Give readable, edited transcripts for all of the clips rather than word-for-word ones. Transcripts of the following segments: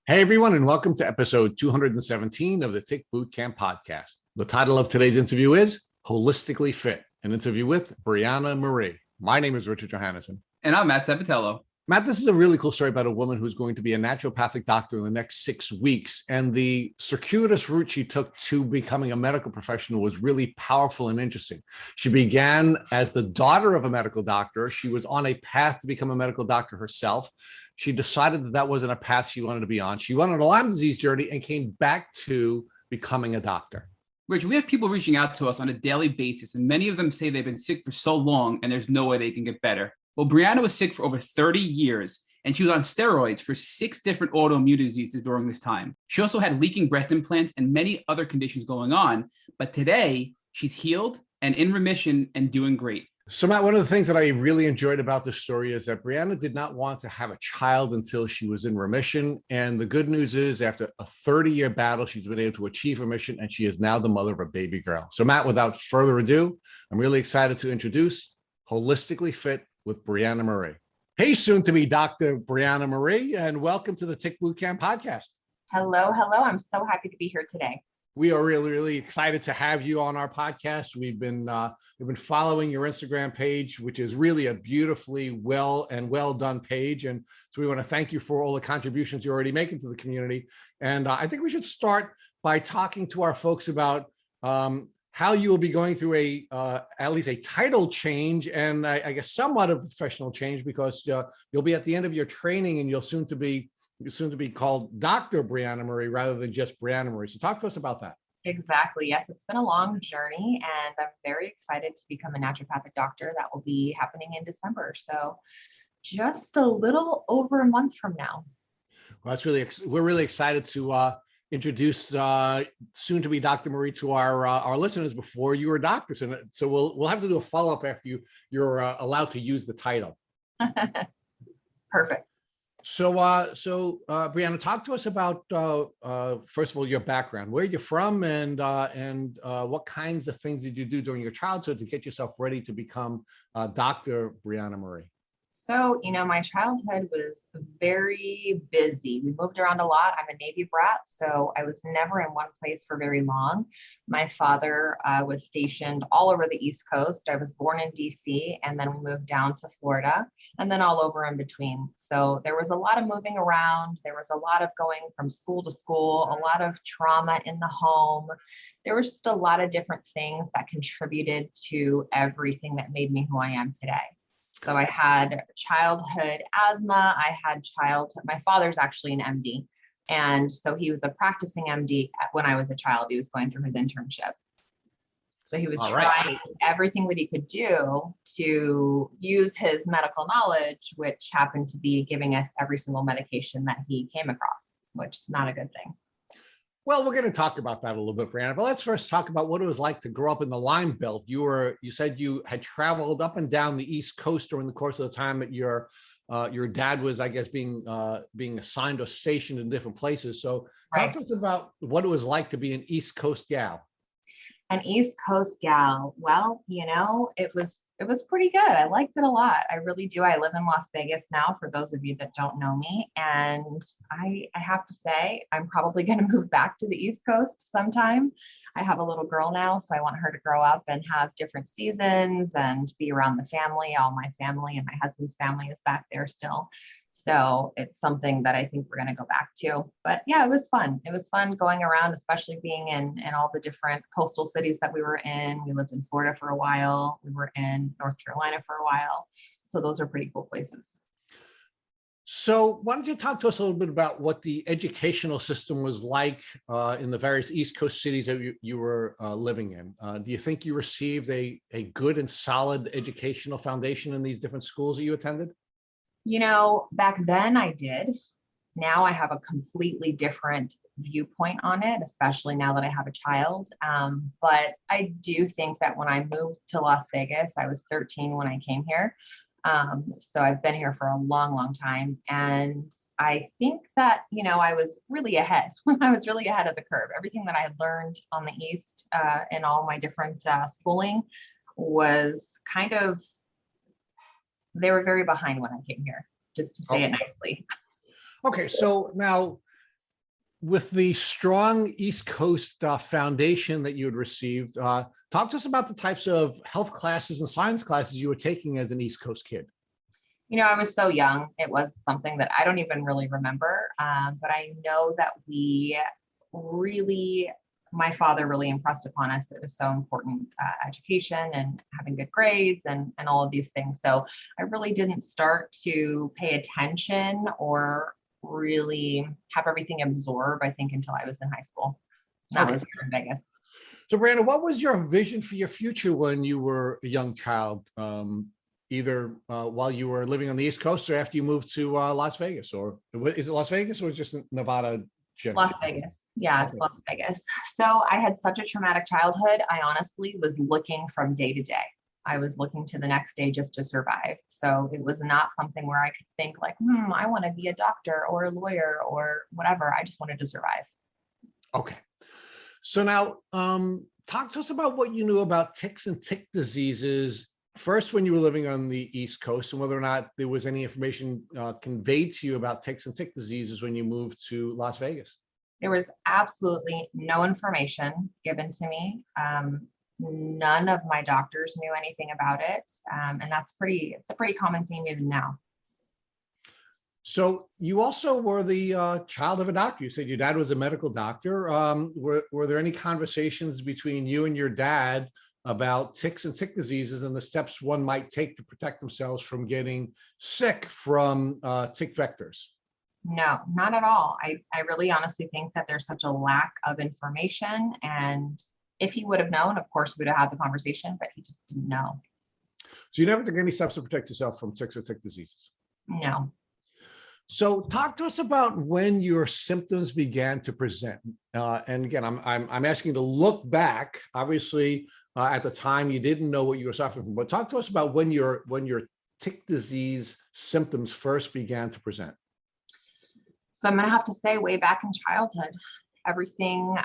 Hey, everyone, and welcome to episode 217 of the Tick Bootcamp podcast. The title of today's interview is Holistically Fit, an interview with Brianna Marie. My name is Richard Johannesson. And I'm Matt Sabatello. Matt, this is a really cool story about a woman who's going to be a naturopathic doctor in the next 6 weeks. And the circuitous route she took to becoming a medical professional was really powerful and interesting. She began as the daughter of a medical doctor. She was on a path to become a medical doctor herself. She decided that that wasn't a path she wanted to be on. She went on a Lyme disease journey and came back to becoming a doctor. Rich, we have people reaching out to us on a daily basis, and many of them say they've been sick for so long and there's no way they can get better. Well, Brianna was sick for over 30 years, and she was on steroids for 6 different autoimmune diseases during this time. She also had leaking breast implants and many other conditions going on, but today she's healed and in remission and doing great. So, Matt, one of the things that I really enjoyed about this story is that Brianna did not want to have a child until she was in remission. And the good news is, after a 30-year battle, she's been able to achieve remission, and she is now the mother of a baby girl. So, Matt, without further ado, I'm really excited to introduce Holistically Fit with Brianna Marie. Hey, soon to be Dr. Brianna Marie, and welcome to the Tick Bootcamp podcast. Hello. I'm so happy to be here today. We are really excited to have you on our podcast. We've been following your Instagram page, which is really a beautifully well done page. And so we want to thank you for all the contributions you're already making to the community. And I think we should start by talking to our folks about how you will be going through at least a title change, and I guess somewhat of a professional change, because you'll be at the end of your training and you're soon to be called Dr. Brianna Marie rather than just Brianna Marie. So talk to us about that. Exactly. Yes, it's been a long journey, and I'm very excited to become a naturopathic doctor. That will be happening in December. So just a little over a month from now. Well, we're really excited to introduce soon to be Dr. Marie to our listeners before you were doctors. And so we'll have to do a follow-up after you're allowed to use the title. Perfect. So Brianna, talk to us about first of all your background, where you're from, and what kinds of things did you do during your childhood to get yourself ready to become Dr. Brianna Marie? So, my childhood was very busy. We moved around a lot. I'm a Navy brat, so I was never in one place for very long. My father was stationed all over the East Coast. I was born in DC, and then we moved down to Florida, and then all over in between. So there was a lot of moving around. There was a lot of going from school to school, a lot of trauma in the home. There was just a lot of different things that contributed to everything that made me who I am today. So I had childhood asthma. My father's actually an MD. And so he was a practicing MD when I was a child. He was going through his internship. So he was trying everything that he could do to use his medical knowledge, which happened to be giving us every single medication that he came across, which is not a good thing. Well, we're going to talk about that a little bit, Brianna, but let's first talk about what it was like to grow up in the Lyme Belt. You said you had traveled up and down the East Coast during the course of the time that your dad was, I guess, being assigned or stationed in different places. So talk to us about what it was like to be an East Coast gal. An East Coast gal. Well, it was pretty good. I liked it a lot. I really do. I live in Las Vegas now, for those of you that don't know me. And I have to say, I'm probably going to move back to the East Coast sometime. I have a little girl now, so I want her to grow up and have different seasons and be around the family. All my family and my husband's family is back there still. So it's something that I think we're going to go back to. But yeah, it was fun. It was fun going around, especially being in all the different coastal cities that we were in. We lived in Florida for a while. We were in North Carolina for a while. So those are pretty cool places. So why don't you talk to us a little bit about what the educational system was like in the various East Coast cities that you were living in? Do you think you received a good and solid educational foundation in these different schools that you attended? Back then I did. Now I have a completely different viewpoint on it, especially now that I have a child. But I do think that when I moved to Las Vegas, I was 13 when I came here. So I've been here for a long time. And I think that, I was really ahead. I was really ahead of the curve. Everything that I had learned on the East in all my different schooling was they were very behind when I came here, just to say it nicely. Okay, so now with the strong East Coast foundation that you had received, talk to us about the types of health classes and science classes you were taking as an East Coast kid. I was so young. It was something that I don't even really remember. But I know that my father really impressed upon us that it was so important, education and having good grades and all of these things. So I really didn't start to pay attention or really have everything absorb, I think, until I was in high school. That was here in Vegas. So Brianna, what was your vision for your future when you were a young child? Either while you were living on the East Coast or after you moved to Las Vegas, or is it Las Vegas or just Nevada? Generally? Las Vegas. Yeah, it's Las Vegas. So I had such a traumatic childhood. I honestly was looking from day to day. I was looking to the next day just to survive. So it was not something where I could think like, I want to be a doctor or a lawyer or whatever. I just wanted to survive. Okay. So now talk to us about what you knew about ticks and tick diseases first when you were living on the East Coast, and whether or not there was any information conveyed to you about ticks and tick diseases when you moved to Las Vegas. There was absolutely no information given to me. None of my doctors knew anything about it. And it's a pretty common theme even now. So you also were the child of a doctor. You said your dad was a medical doctor. Were there any conversations between you and your dad about ticks and tick diseases and the steps one might take to protect themselves from getting sick from tick vectors? No, not at all. I really honestly think that there's such a lack of information. And if he would have known, of course, we'd have had the conversation, but he just didn't know. So you never took any steps to protect yourself from ticks or tick diseases? No. So talk to us about when your symptoms began to present. And again, I'm asking you to look back. Obviously, at the time you didn't know what you were suffering from, but talk to us about when your tick disease symptoms first began to present. So I'm going to have to say way back in childhood, everything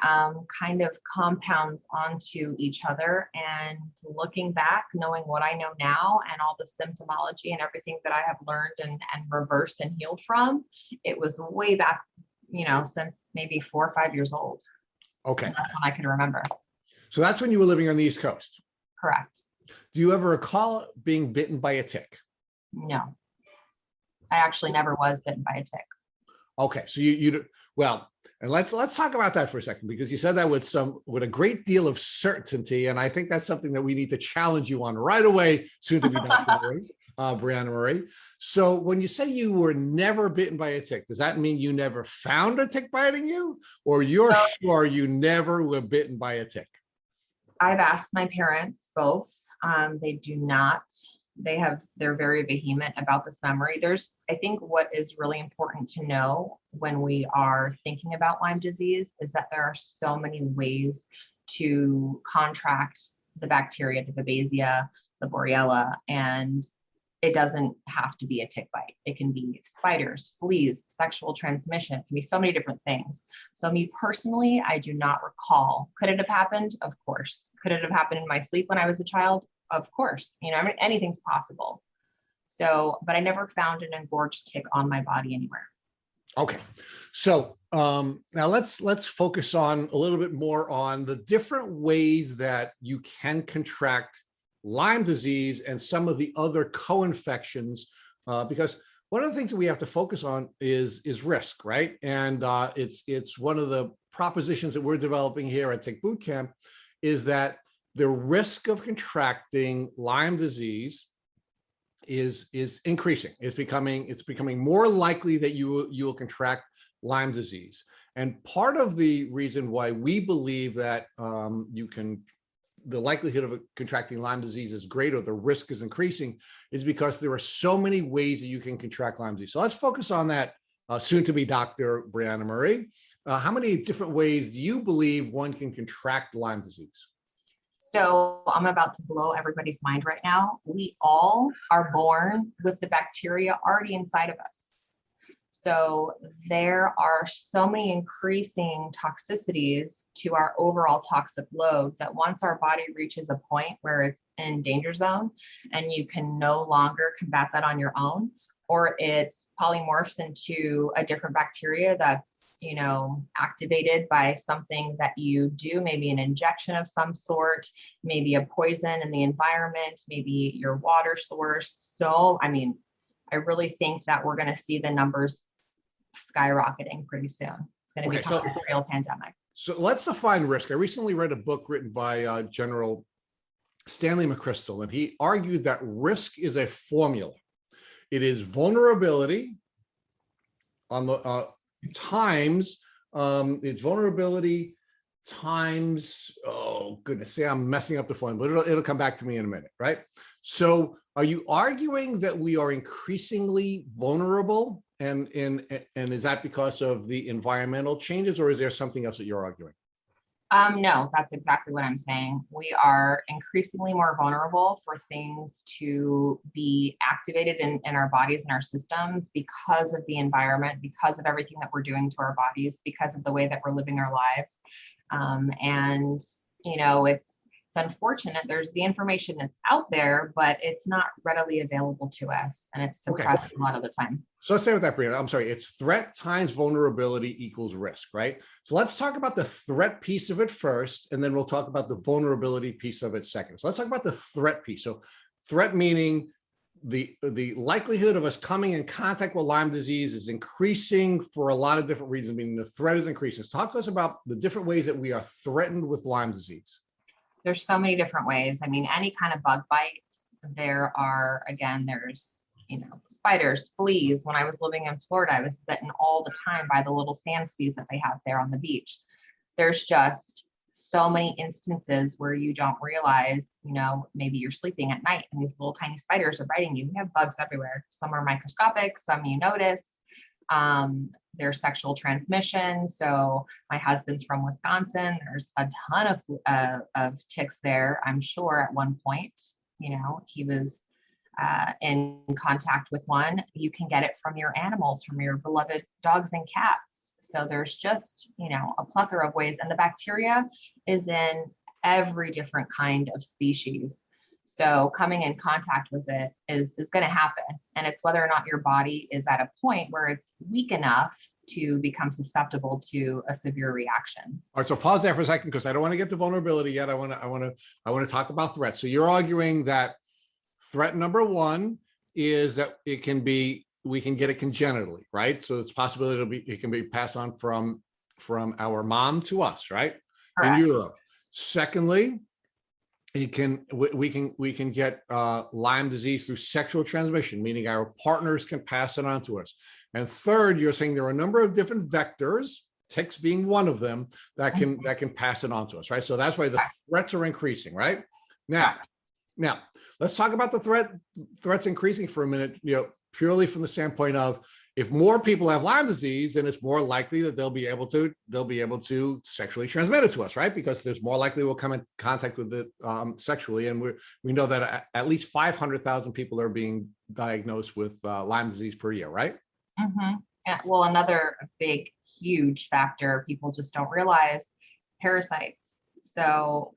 kind of compounds onto each other. And looking back, knowing what I know now and all the symptomology and everything that I have learned and reversed and healed from, it was way back, since maybe 4 or 5 years old. Okay. And that's when I can remember. So that's when you were living on the East Coast? Correct. Do you ever recall being bitten by a tick? No. I actually never was bitten by a tick. Okay, so well, and let's talk about that for a second, because you said that with a great deal of certainty, and I think that's something that we need to challenge you on right away, soon to be Dr. Marie, Brianna Marie. So when you say you were never bitten by a tick, does that mean you never found a tick biting you, or you're sure you never were bitten by a tick? I've asked my parents both. They do not. They're very vehement about this memory. I think what is really important to know when we are thinking about Lyme disease is that there are so many ways to contract the bacteria, the Babesia, the Borrelia, and it doesn't have to be a tick bite. It can be spiders, fleas, sexual transmission. It can be so many different things. So me personally, I do not recall. Could it have happened? Of course. Could it have happened in my sleep when I was a child? Of course. Anything's possible. So, but I never found an engorged tick on my body anywhere. Okay. So now let's focus on a little bit more on the different ways that you can contract Lyme disease and some of the other co-infections, because one of the things that we have to focus on is risk, right? And it's one of the propositions that we're developing here at Tick Bootcamp is that the risk of contracting Lyme disease is increasing. It's becoming more likely that you will contract Lyme disease. And part of the reason why we believe that the likelihood of contracting Lyme disease is greater, the risk is increasing, is because there are so many ways that you can contract Lyme disease. So let's focus on that, soon to be Dr. Brianna Marie. How many different ways do you believe one can contract Lyme disease? So I'm about to blow everybody's mind right now. We all are born with the bacteria already inside of us. So there are so many increasing toxicities to our overall toxic load that once our body reaches a point where it's in danger zone and you can no longer combat that on your own, or it's polymorphs into a different bacteria that's activated by something that you do, maybe an injection of some sort, maybe a poison in the environment, maybe your water source. So, I mean, I really think that we're going to see the numbers skyrocketing pretty soon. It's going to become a real pandemic. So let's define risk. I recently read a book written by General Stanley McChrystal, and he argued that risk is a formula. It is vulnerability on the times, it's vulnerability times, oh goodness, say I'm messing up the formula, but it'll come back to me in a minute, right? So are you arguing that we are increasingly vulnerable? And is that because of the environmental changes, or is there something else that you're arguing? No, that's exactly what I'm saying. We are increasingly more vulnerable for things to be activated in our bodies and our systems because of the environment, because of everything that we're doing to our bodies, because of the way that we're living our lives. And, it's unfortunate. There's the information that's out there, but it's not readily available to us, and it's suppressed a lot of the time. So let's stay with that, Brianna. I'm sorry. It's threat times vulnerability equals risk, right? So let's talk about the threat piece of it first, and then we'll talk about the vulnerability piece of it second. So let's talk about the threat piece. So threat meaning the likelihood of us coming in contact with Lyme disease is increasing for a lot of different reasons, meaning the threat is increasing. So talk to us about the different ways that we are threatened with Lyme disease. There's so many different ways. I mean, any kind of bug bites, there's spiders, fleas. When I was living in Florida, I was bitten all the time by the little sand fleas that they have there on the beach. There's just so many instances where you don't realize, maybe you're sleeping at night and these little tiny spiders are biting you. We have bugs everywhere. Some are microscopic, some you notice. There's sexual transmission. So my husband's from Wisconsin. There's a ton of ticks there. I'm sure at one point, he was in contact with one. You can get it from your animals, from your beloved dogs and cats. So there's just, a plethora of ways. And the bacteria is in every different kind of species. So coming in contact with it is going to happen. And it's whether or not your body is at a point where it's weak enough to become susceptible to a severe reaction. All right, so pause there for a second, because I don't want to get to vulnerability yet. I want to talk about threats. So you're arguing that threat number one is that we can get it congenitally, right? So it's possibility it can be passed on from our mom to us, right? Correct. In Europe. Secondly, we can get Lyme disease through sexual transmission, meaning our partners can pass it on to us. And third, you're saying there are a number of different vectors, ticks being one of them, that can pass it on to us, right? So that's why the threats are increasing, right? Now, let's talk about the threats increasing for a minute, purely from the standpoint of, if more people have Lyme disease, then it's more likely that they'll be able to sexually transmit it to us, right? Because there's more likely we'll come in contact with it sexually, and we know that at least 500,000 people are being diagnosed with Lyme disease per year, right? Mm-hmm. Yeah, well, another big, huge factor people just don't realize: parasites. So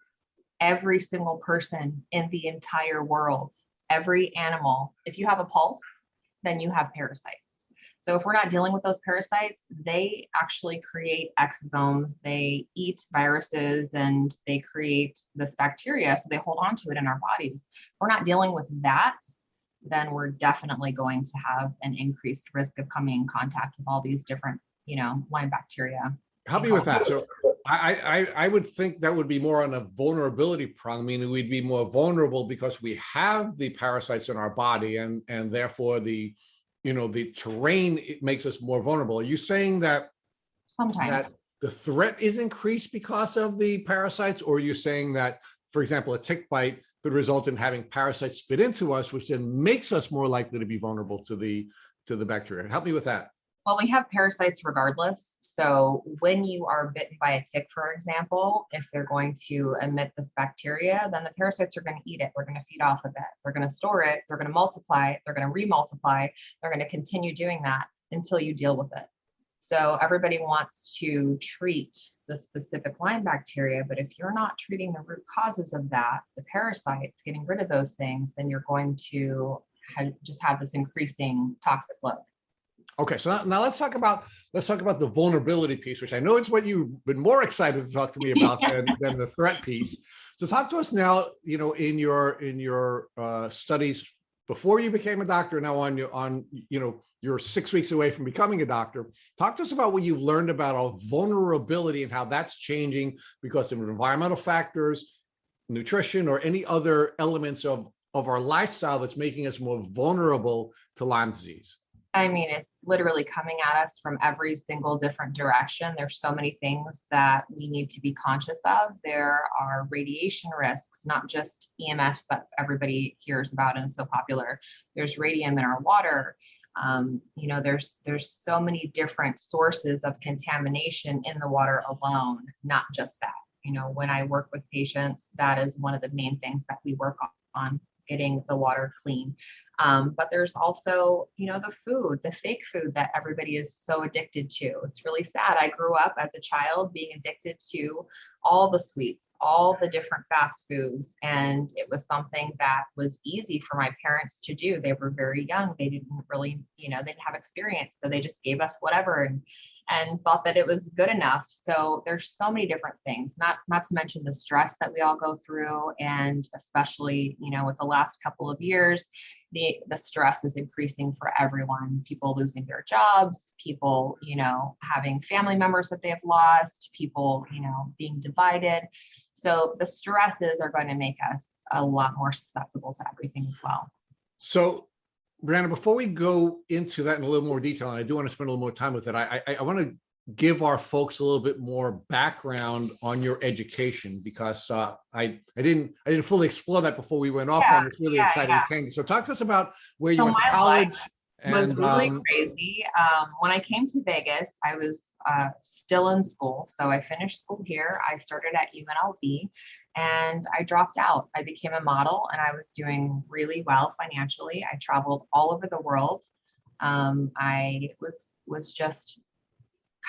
every single person in the entire world, every animal, if you have a pulse, then you have parasites. So if we're not dealing with those parasites, they actually create exosomes, they eat viruses, and they create this bacteria, so they hold on to it in our bodies. If we're not dealing with that, then we're definitely going to have an increased risk of coming in contact with all these different, Lyme bacteria. Help me with that. So I would think that would be more on a vulnerability prong, meaning we'd be more vulnerable because we have the parasites in our body, and therefore the terrain, it makes us more vulnerable. Are you saying that sometimes that the threat is increased because of the parasites, or are you saying that, for example, a tick bite could result in having parasites spit into us, which then makes us more likely to be vulnerable to the bacteria? Help me with that. Well, we have parasites regardless. So when you are bitten by a tick, for example, if they're going to emit this bacteria, then the parasites are going to eat it. They're going to feed off of it. They're going to store it. They're going to multiply. They're going to remultiply. They're going to continue doing that until you deal with it. So everybody wants to treat the specific Lyme bacteria, but if you're not treating the root causes of that, the parasites, getting rid of those things, then you're going to just have this increasing toxic load. Okay, so now let's talk about the vulnerability piece, which I know is what you've been more excited to talk to me about than the threat piece. So talk to us now, in your studies before you became a doctor, now you're 6 weeks away from becoming a doctor. Talk to us about what you've learned about vulnerability and how that's changing because of environmental factors, nutrition, or any other elements of our lifestyle that's making us more vulnerable to Lyme disease. I mean, it's literally coming at us from every single different direction. There's so many things that we need to be conscious of. There are radiation risks, not just EMFs that everybody hears about and is so popular. There's radium in our water. There's so many different sources of contamination in the water alone, not just that. When I work with patients, that is one of the main things that we work on, getting the water clean. But there's also, the fake food that everybody is so addicted to. It's really sad. I grew up as a child being addicted to all the sweets, all the different fast foods. And it was something that was easy for my parents to do. They were very young. They didn't really, they didn't have experience. So they just gave us whatever and thought that it was good enough. So there's so many different things, not to mention the stress that we all go through. And especially, with the last couple of years, the stress is increasing for everyone. People losing their jobs, people, having family members that they have lost, people, being divided. So the stresses are going to make us a lot more susceptible to everything as well. So, Brianna, before we go into that in a little more detail, and I do want to spend a little more time with it, I want to give our folks a little bit more background on your education, because I didn't fully explore that before we went off on this really exciting thing. So talk to us about where you went to college. Was really crazy. When I came to Vegas, I was still in school. So I finished school here. I started at UNLV and I dropped out. I became a model and I was doing really well financially. I traveled all over the world. I was just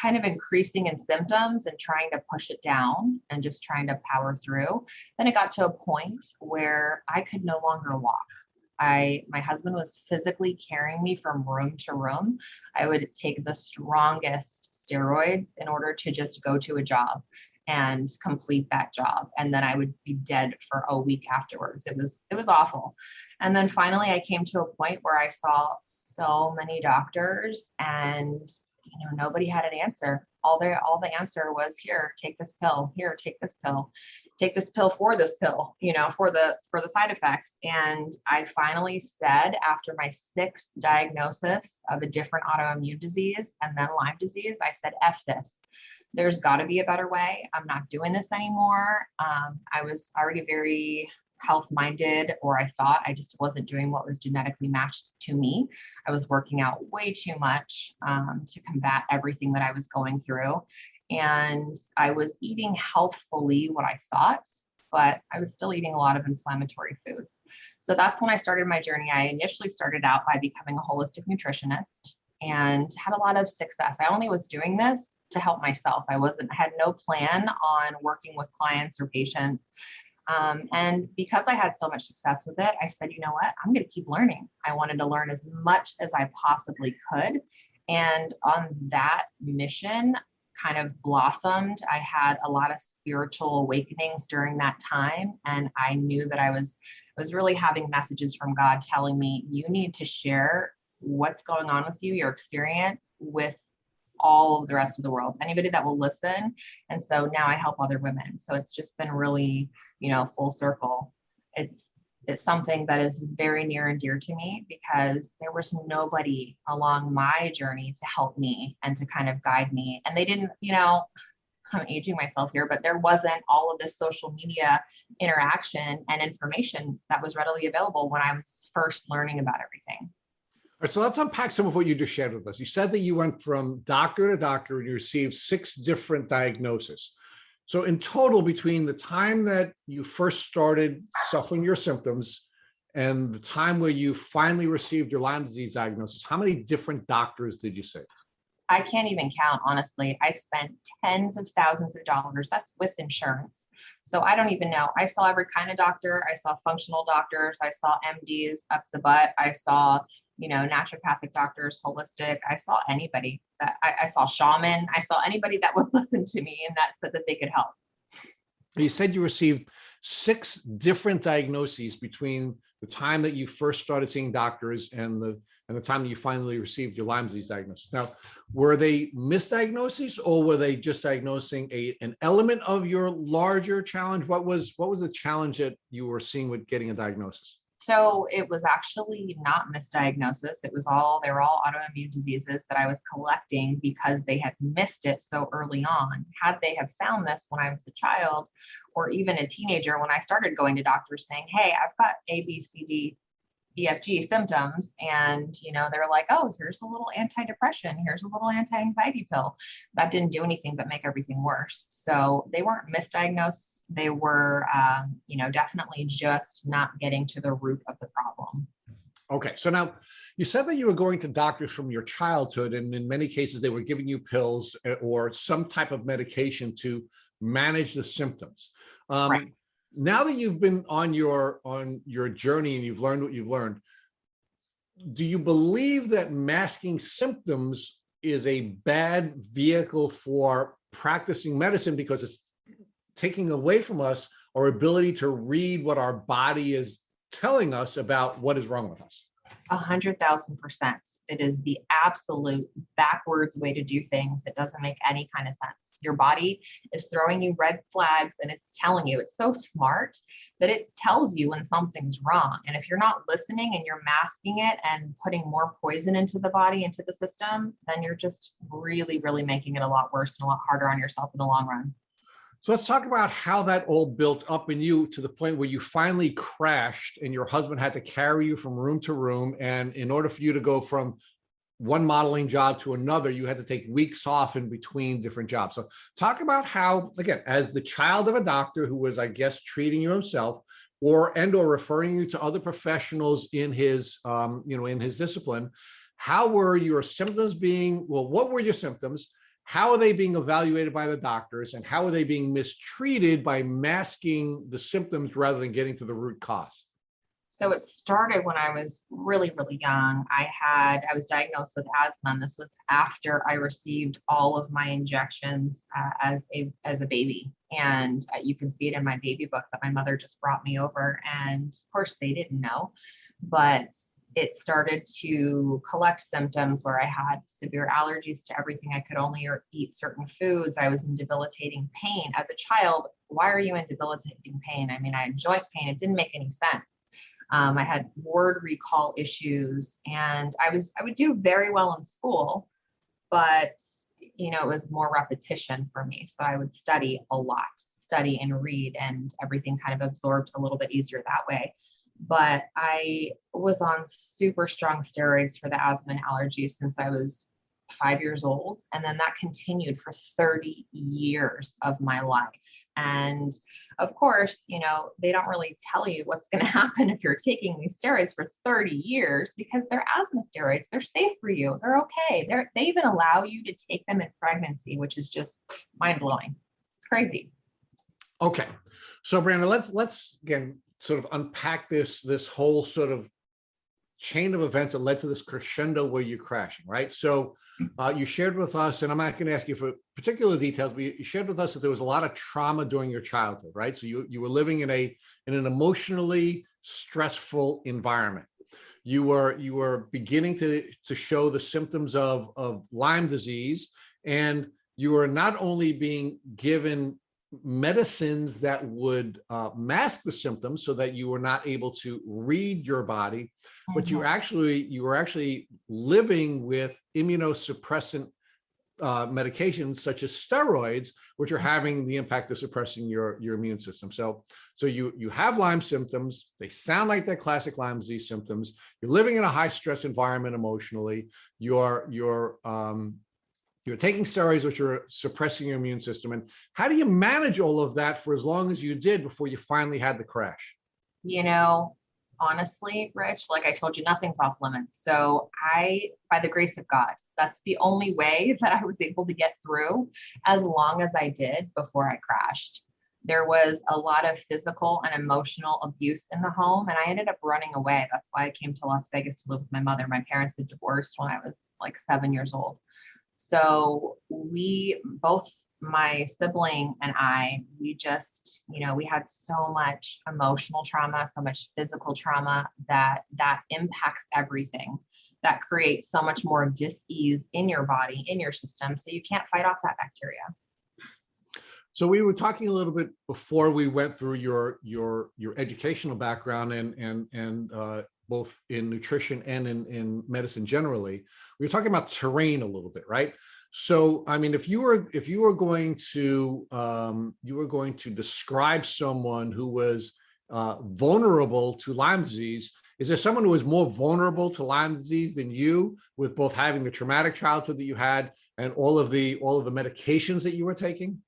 kind of increasing in symptoms and trying to push it down and just trying to power through. Then it got to a point where I could no longer walk. My husband was physically carrying me from room to room. I would take the strongest steroids in order to just go to a job and complete that job. And then I would be dead for a week afterwards. It was awful. And then finally I came to a point where I saw so many doctors and nobody had an answer. All the answer was, here, take this pill, here, take this pill. Take this pill for this pill, for the side effects. And I finally said, after my 6th diagnosis of a different autoimmune disease and then Lyme disease, I said, F this. There's got to be a better way. I'm not doing this anymore. I was already very health-minded, or I thought I just wasn't doing what was genetically matched to me. I was working out way too much to combat everything that I was going through. And I was eating healthfully, what I thought, but I was still eating a lot of inflammatory foods. So that's when I started my journey. I initially started out by becoming a holistic nutritionist and had a lot of success. I only was doing this to help myself. I had no plan on working with clients or patients. And because I had so much success with it, I said, you know what, I'm going to keep learning. I wanted to learn as much as I possibly could. And on that mission kind of blossomed. I had a lot of spiritual awakenings during that time. And I knew that I was really having messages from God telling me, you need to share what's going on with you, your experience, with all of the rest of the world, anybody that will listen. And so now I help other women. So it's just been really, full circle. It's something that is very near and dear to me because there was nobody along my journey to help me and to kind of guide me. And they didn't, I'm aging myself here, but there wasn't all of this social media interaction and information that was readily available when I was first learning about everything. All right, so let's unpack some of what you just shared with us. You said that you went from doctor to doctor and you received 6 different diagnoses. So in total, between the time that you first started suffering your symptoms and the time where you finally received your Lyme disease diagnosis, how many different doctors did you see? I can't even count, honestly. I spent tens of thousands of dollars. That's with insurance. So I don't even know. I saw every kind of doctor. I saw functional doctors. I saw MDs up the butt. I saw naturopathic doctors, holistic. I saw anybody that I saw shaman. I saw anybody that would listen to me and that said that they could help. You said you received 6 different diagnoses between the time that you first started seeing doctors and the time that you finally received your Lyme disease diagnosis. Now, were they misdiagnoses, or were they just diagnosing an element of your larger challenge? What was the challenge that you were seeing with getting a diagnosis? So it was actually not misdiagnosis. They were all autoimmune diseases that I was collecting because they had missed it so early on. Had they have found this when I was a child or even a teenager, when I started going to doctors saying, hey, I've got A, B, C, D, EFG symptoms. And, they're like, oh, here's a little antidepressant. Here's a little anti-anxiety pill. That didn't do anything but make everything worse. So they weren't misdiagnosed. They were, definitely just not getting to the root of the problem. Okay. So now you said that you were going to doctors from your childhood, and in many cases, they were giving you pills or some type of medication to manage the symptoms. Right. Now that you've been on your journey and you've learned what you've learned, do you believe that masking symptoms is a bad vehicle for practicing medicine because it's taking away from us our ability to read what our body is telling us about what is wrong with us? 100,000%. It is the absolute backwards way to do things. It doesn't make any kind of sense. Your body is throwing you red flags and it's telling you. It's so smart that it tells you when something's wrong. And if you're not listening and you're masking it and putting more poison into the body, into the system, then you're just really, really making it a lot worse and a lot harder on yourself in the long run. So let's talk about how that all built up in you to the point where you finally crashed and your husband had to carry you from room to room. And in order for you to go from one modeling job to another, you had to take weeks off in between different jobs. So talk about how, again, as the child of a doctor who was, I guess, treating you himself or referring you to other professionals in his, in his discipline, how were your symptoms what were your symptoms? How are they being evaluated by the doctors, and how are they being mistreated by masking the symptoms rather than getting to the root cause? So it started when I was really, really young. I was diagnosed with asthma, and this was after I received all of my injections as a baby. And you can see it in my baby book that my mother just brought me over. And of course, they didn't know, but it started to collect symptoms where I had severe allergies to everything. I could only eat certain foods. I was in debilitating pain. As a child, why are you in debilitating pain? I mean, I had joint pain. It didn't make any sense. I had word recall issues, and I would do very well in school, but it was more repetition for me. So I would study a lot, study and read, and everything kind of absorbed a little bit easier that way. But I was on super strong steroids for the asthma and allergies since I was 5 years old. And then that continued for 30 years of my life. And of course, they don't really tell you what's going to happen if you're taking these steroids for 30 years because they're asthma steroids. They're safe for you. They're okay. They even allow you to take them in pregnancy, which is just mind blowing. It's crazy. Okay. So Brianna, let's again, sort of unpack this whole sort of chain of events that led to this crescendo where you're crashing, right? So you shared with us, and I'm not going to ask you for particular details, but you shared with us that there was a lot of trauma during your childhood, right? So you were living in an emotionally stressful environment. You were beginning to show the symptoms of Lyme disease, and you were not only being given medicines that would mask the symptoms so that you were not able to read your body, but you were actually living with immunosuppressant medications such as steroids, which are having the impact of suppressing your immune system. So you have Lyme symptoms. They sound like that classic Lyme disease symptoms. You're living in a high stress environment emotionally. You're taking steroids, which are suppressing your immune system. And how do you manage all of that for as long as you did before you finally had the crash? Honestly, Rich, like I told you, nothing's off limits. So by the grace of God, that's the only way that I was able to get through as long as I did before I crashed. There was a lot of physical and emotional abuse in the home, and I ended up running away. That's why I came to Las Vegas to live with my mother. My parents had divorced when I was like 7 years old. So we both, my sibling and I, we just, we had so much emotional trauma, so much physical trauma that impacts everything. That creates so much more dis-ease in your body, in your system. So you can't fight off that bacteria. So we were talking a little bit before we went through your educational background and both in nutrition and in medicine generally. We were talking about terrain a little bit, right? So, I mean, if you were going to describe someone who was vulnerable to Lyme disease, is there someone who is more vulnerable to Lyme disease than you, with both having the traumatic childhood that you had and all of the medications that you were taking?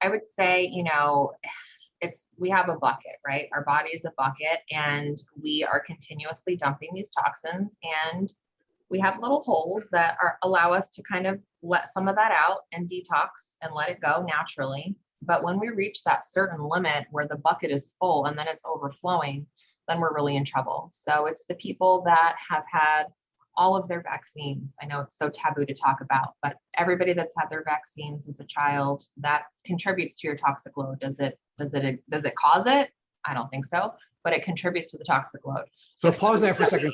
I would say, we have a bucket, right? Our body is a bucket, and we are continuously dumping these toxins, and we have little holes that allow us to kind of let some of that out and detox and let it go naturally. But when we reach that certain limit where the bucket is full and then it's overflowing, then we're really in trouble. So it's the people that have had all of their vaccines. I know it's so taboo to talk about, but everybody that's had their vaccines as a child, that contributes to your toxic load. Does it cause it? I don't think so, but it contributes to the toxic load. So pause there for a second.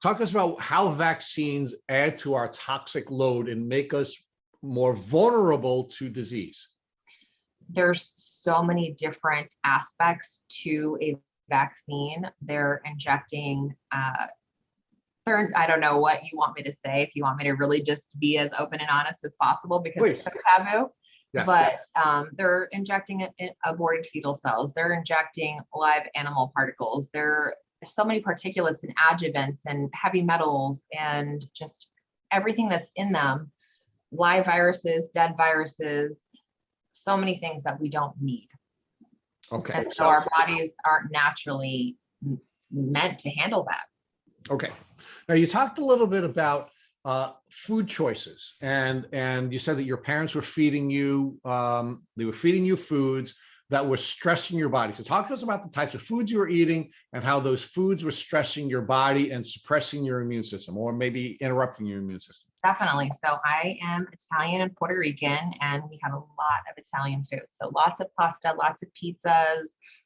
Talk to us about how vaccines add to our toxic load and make us more vulnerable to disease. There's so many different aspects to a vaccine. They're injecting, I don't know what you want me to say, if you want me to really just be as open and honest as possible, because Please. It's so taboo. Yes. But they're injecting aborted fetal cells. They're injecting live animal particles. There's so many particulates and adjuvants and heavy metals and just everything that's in them. Live viruses, dead viruses, so many things that we don't need. Okay. And so our bodies aren't naturally meant to handle that. Okay. Now you talked a little bit about food choices, and you said that your parents were feeding you, they were feeding you foods that were stressing your body. So talk to us about the types of foods you were eating and how those foods were stressing your body and suppressing your immune system, or maybe interrupting your immune system. Definitely. So I am Italian and Puerto Rican, and we have a lot of Italian food. So lots of pasta, lots of pizzas.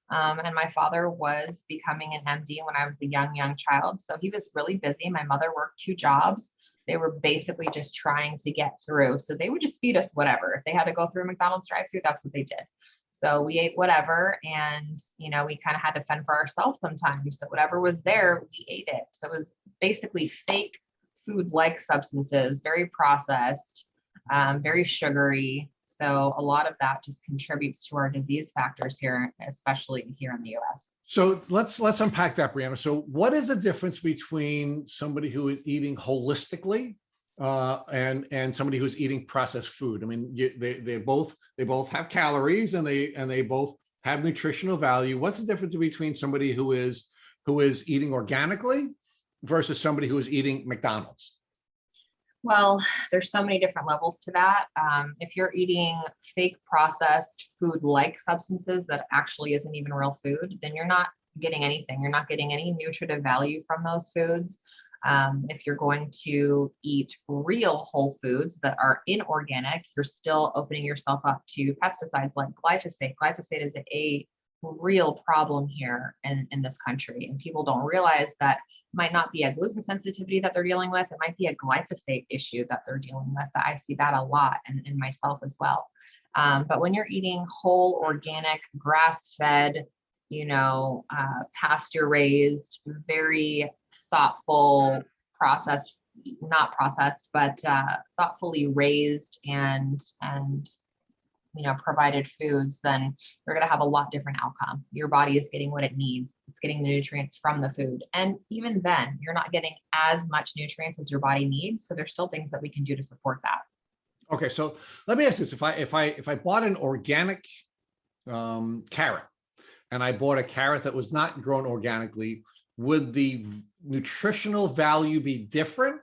And my father was becoming an MD when I was a young child. So he was really busy. My mother worked 2 jobs. They were basically just trying to get through. So they would just feed us whatever. If they had to go through a McDonald's drive-through, that's what they did. So we ate whatever, and, we kind of had to fend for ourselves sometimes. So whatever was there, we ate it. So it was basically fake food-like substances, very processed, very sugary. So a lot of that just contributes to our disease factors here, especially here in the US. So let's unpack that, Brianna. So what is the difference between somebody who is eating holistically and somebody who's eating processed food? I mean, they both have calories, and they both have nutritional value. What's the difference between somebody who is eating organically versus somebody who is eating McDonald's? Well, there's so many different levels to that. If you're eating fake processed food-like substances that actually isn't even real food, then you're not getting anything. You're not getting any nutritive value from those foods. If you're going to eat real whole foods that are inorganic, you're still opening yourself up to pesticides like glyphosate. Glyphosate is a real problem here in this country, and people don't realize that might not be a gluten sensitivity that they're dealing with. It might be a glyphosate issue that they're dealing with. I see that a lot in myself as well. But when you're eating whole, organic, grass-fed, pasture raised, very thoughtful, thoughtfully raised and provided foods, then you're going to have a lot different outcome. Your body is getting what it needs. It's getting the nutrients from the food. And even then, you're not getting as much nutrients as your body needs. So there's still things that we can do to support that. Okay. So let me ask this. If I bought an organic carrot, and I bought a carrot that was not grown organically, would the nutritional value be different?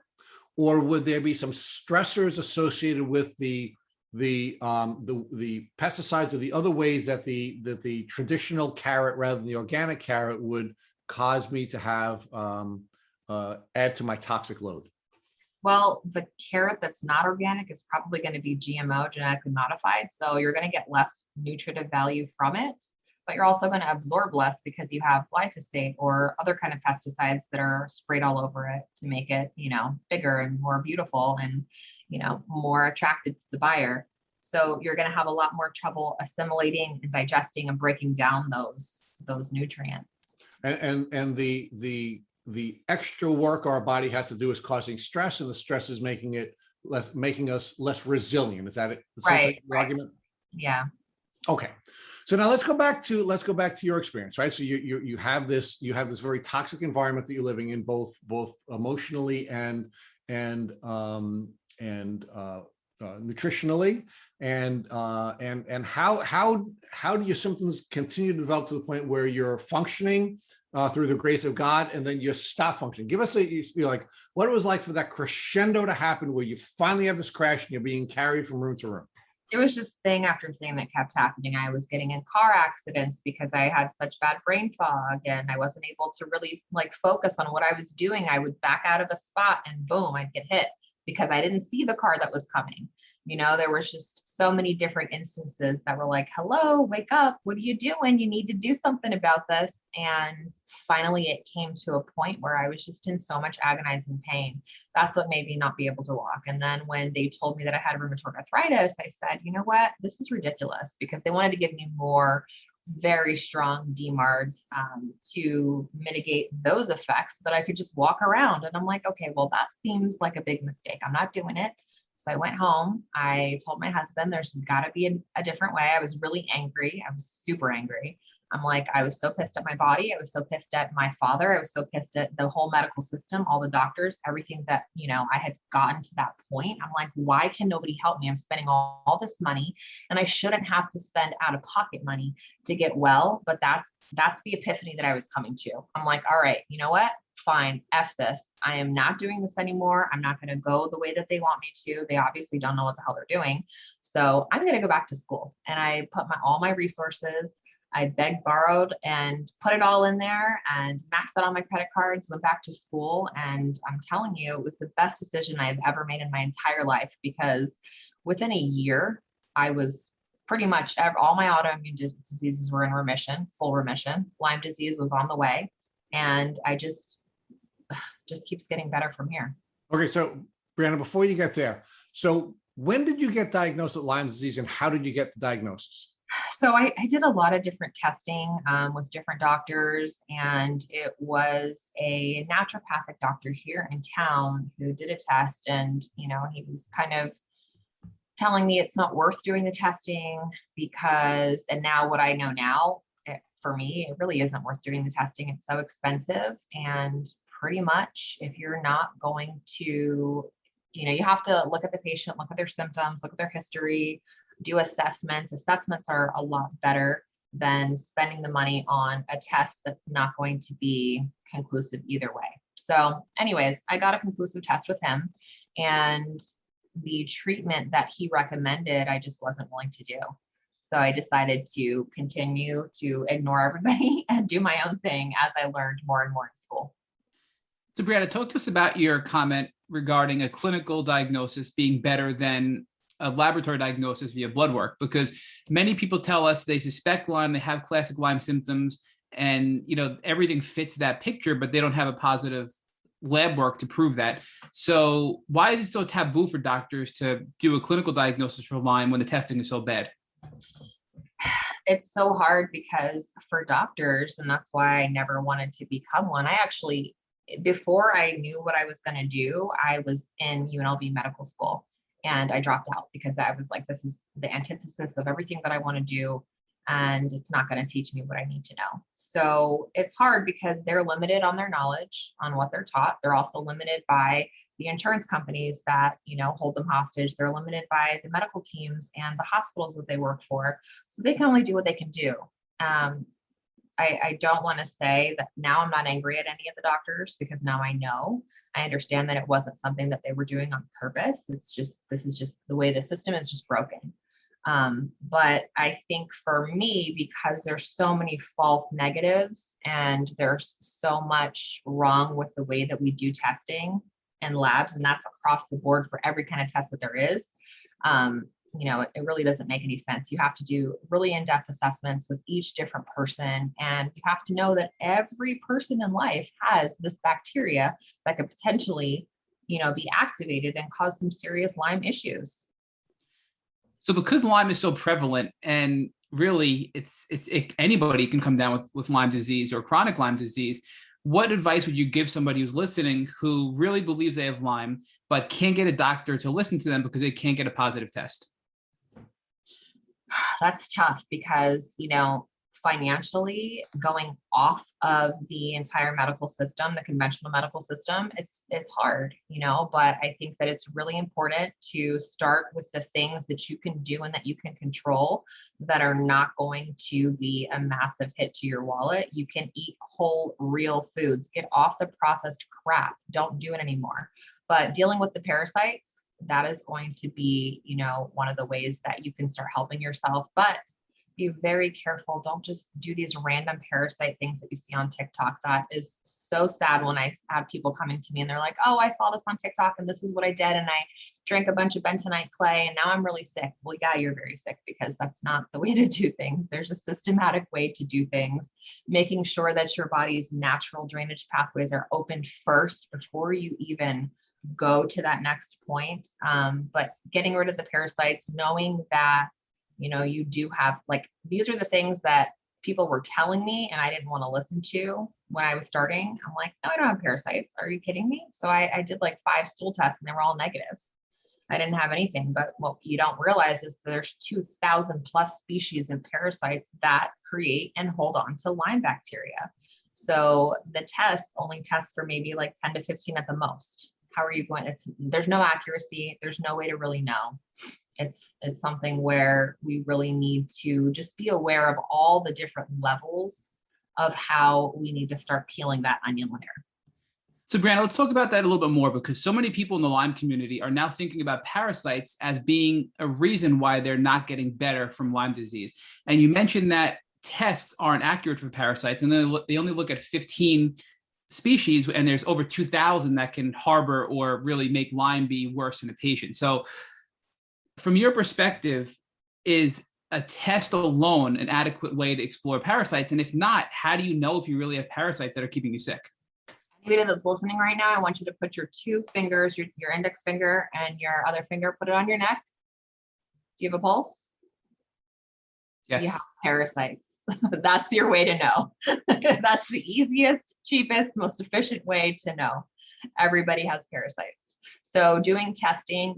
Or would there be some stressors associated with the the pesticides or the other ways that the traditional carrot rather than the organic carrot would cause me to have add to my toxic load? Well, the carrot that's not organic is probably going to be GMO, genetically modified. So you're going to get less nutritive value from it, but you're also going to absorb less because you have glyphosate or other kind of pesticides that are sprayed all over it to make it, bigger and more beautiful and, more attractive to the buyer. So you're going to have a lot more trouble assimilating and digesting and breaking down those nutrients. And the extra work our body has to do is causing stress, and the stress is making us less resilient. Is that it? Right. Argument? Yeah. Okay. So now let's go back to your experience, right? So you have this very toxic environment that you're living in, both emotionally and nutritionally, and how do your symptoms continue to develop to the point where you're functioning through the grace of God, and then you stop functioning? Give us what it was like for that crescendo to happen, where you finally have this crash and you're being carried from room to room. It was just thing after thing that kept happening. I was getting in car accidents because I had such bad brain fog, and I wasn't able to really focus on what I was doing. I would back out of a spot and boom, I'd get hit because I didn't see the car that was coming. There was just so many different instances that were like, hello, wake up. What are you doing? You need to do something about this. And finally, it came to a point where I was just in so much agonizing pain. That's what made me not be able to walk. And then when they told me that I had rheumatoid arthritis, I said, you know what? This is ridiculous, because they wanted to give me more very strong DMARDs to mitigate those effects so that I could just walk around. And I'm like, okay, well, that seems like a big mistake. I'm not doing it. So I went home. I told my husband there's got to be a different way. I was really angry. I was super angry. I'm like, I was so pissed at my body. I was so pissed at my father. I was so pissed at the whole medical system, all the doctors, everything that, I had gotten to that point. I'm like, why can nobody help me? I'm spending all this money, and I shouldn't have to spend out of pocket money to get well. But that's the epiphany that I was coming to. I'm like, all right, you know what? Fine. F this. I am not doing this anymore. I'm not going to go the way that they want me to. They obviously don't know what the hell they're doing. So I'm going to go back to school. And I put all my resources, I begged, borrowed, and put it all in there and maxed out on my credit cards, went back to school. And I'm telling you, it was the best decision I've ever made in my entire life, because within a year, I was pretty much all my autoimmune diseases were in remission, full remission. Lyme disease was on the way. And I just keeps getting better from here. Okay. So Brianna, before you get there, so when did you get diagnosed with Lyme disease, and how did you get the diagnosis? So I did a lot of different testing with different doctors, and it was a naturopathic doctor here in town who did a test, and he was kind of telling me it's not worth doing the testing because, and now what I know now, for me, it really isn't worth doing the testing. It's so expensive, and pretty much if you're not going to, you have to look at the patient, look at their symptoms, look at their history, do assessments. Assessments are a lot better than spending the money on a test that's not going to be conclusive either way. So anyways, I got a conclusive test with him, and the treatment that he recommended, I just wasn't willing to do. So I decided to continue to ignore everybody and do my own thing as I learned more and more in school. So Brianna, talk to us about your comment regarding a clinical diagnosis being better than a laboratory diagnosis via blood work, because many people tell us they suspect Lyme, they have classic Lyme symptoms, and everything fits that picture, but they don't have a positive lab work to prove that. So why is it so taboo for doctors to do a clinical diagnosis for Lyme when the testing is so bad? It's so hard because for doctors, and that's why I never wanted to become one. I actually, before I knew what I was going to do, I was in UNLV medical school. And I dropped out because I was like, this is the antithesis of everything that I want to do. And it's not going to teach me what I need to know. So it's hard because they're limited on their knowledge on what they're taught. They're also limited by the insurance companies that, hold them hostage. They're limited by the medical teams and the hospitals that they work for. So they can only do what they can do. I don't want to say that now I'm not angry at any of the doctors, because now I know, I understand that it wasn't something that they were doing on purpose. This is just the way the system is just broken. But I think for me, because there's so many false negatives and there's so much wrong with the way that we do testing and labs, and that's across the board for every kind of test that there is, it really doesn't make any sense. You have to do really in-depth assessments with each different person. And you have to know that every person in life has this bacteria that could potentially, be activated and cause some serious Lyme issues. So because Lyme is so prevalent, and really anybody can come down with Lyme disease or chronic Lyme disease, what advice would you give somebody who's listening who really believes they have Lyme, but can't get a doctor to listen to them because they can't get a positive test? That's tough because, financially going off of the entire medical system, the conventional medical system, it's hard, but I think that it's really important to start with the things that you can do and that you can control that are not going to be a massive hit to your wallet. You can eat whole, real foods, get off the processed crap. Don't do it anymore. But dealing with the parasites, that is going to be, one of the ways that you can start helping yourself. But be very careful. Don't just do these random parasite things that you see on TikTok. That is so sad when I have people coming to me and they're like, oh, I saw this on TikTok and this is what I did. And I drank a bunch of bentonite clay and now I'm really sick. Well, yeah, you're very sick, because that's not the way to do things. There's a systematic way to do things, making sure that your body's natural drainage pathways are open first before you even go to that next point. But getting rid of the parasites, knowing that you do have, these are the things that people were telling me and I didn't want to listen to when I was starting. I'm like, no, I don't have parasites. Are you kidding me? So I did 5 stool tests and they were all negative. I didn't have anything. But what you don't realize is there's 2,000 plus species of parasites that create and hold on to Lyme bacteria. So the tests only test for maybe 10 to 15 at the most. How are you going? There's no accuracy. There's no way to really know. It's something where we really need to just be aware of all the different levels of how we need to start peeling that onion layer. So Brianna, let's talk about that a little bit more, because so many people in the Lyme community are now thinking about parasites as being a reason why they're not getting better from Lyme disease. And you mentioned that tests aren't accurate for parasites, and then they only look at 15 species, and there's over 2,000 that can harbor or really make Lyme be worse in a patient. So from your perspective, is a test alone an adequate way to explore parasites? And if not, how do you know if you really have parasites that are keeping you sick? Anybody that's listening right now, I want you to put your 2 fingers, your index finger and your other finger, put it on your neck. Do you have a pulse? Yes. You have parasites. That's your way to know. That's the easiest, cheapest, most efficient way to know. Everybody has parasites. So doing testing,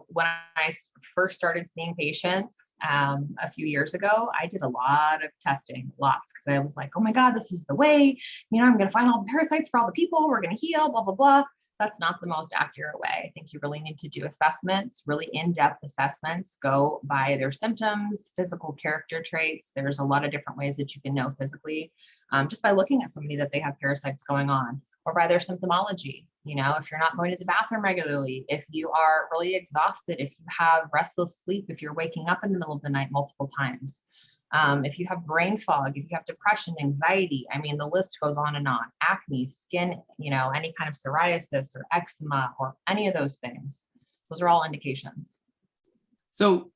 when I first started seeing patients a few years ago, I did a lot of testing, lots, because I was like, oh my God, this is the way, I'm going to find all the parasites for all the people. We're going to heal, blah, blah, blah. That's not the most accurate way. I think you really need to do assessments, really in-depth assessments, go by their symptoms, physical character traits. There's a lot of different ways that you can know physically, just by looking at somebody that they have parasites going on, or by their symptomology. If you're not going to the bathroom regularly, if you are really exhausted, if you have restless sleep, if you're waking up in the middle of the night multiple times, if you have brain fog, if you have depression, anxiety, the list goes on and on. Acne, skin, any kind of psoriasis or eczema or any of those things. Those are all indications. So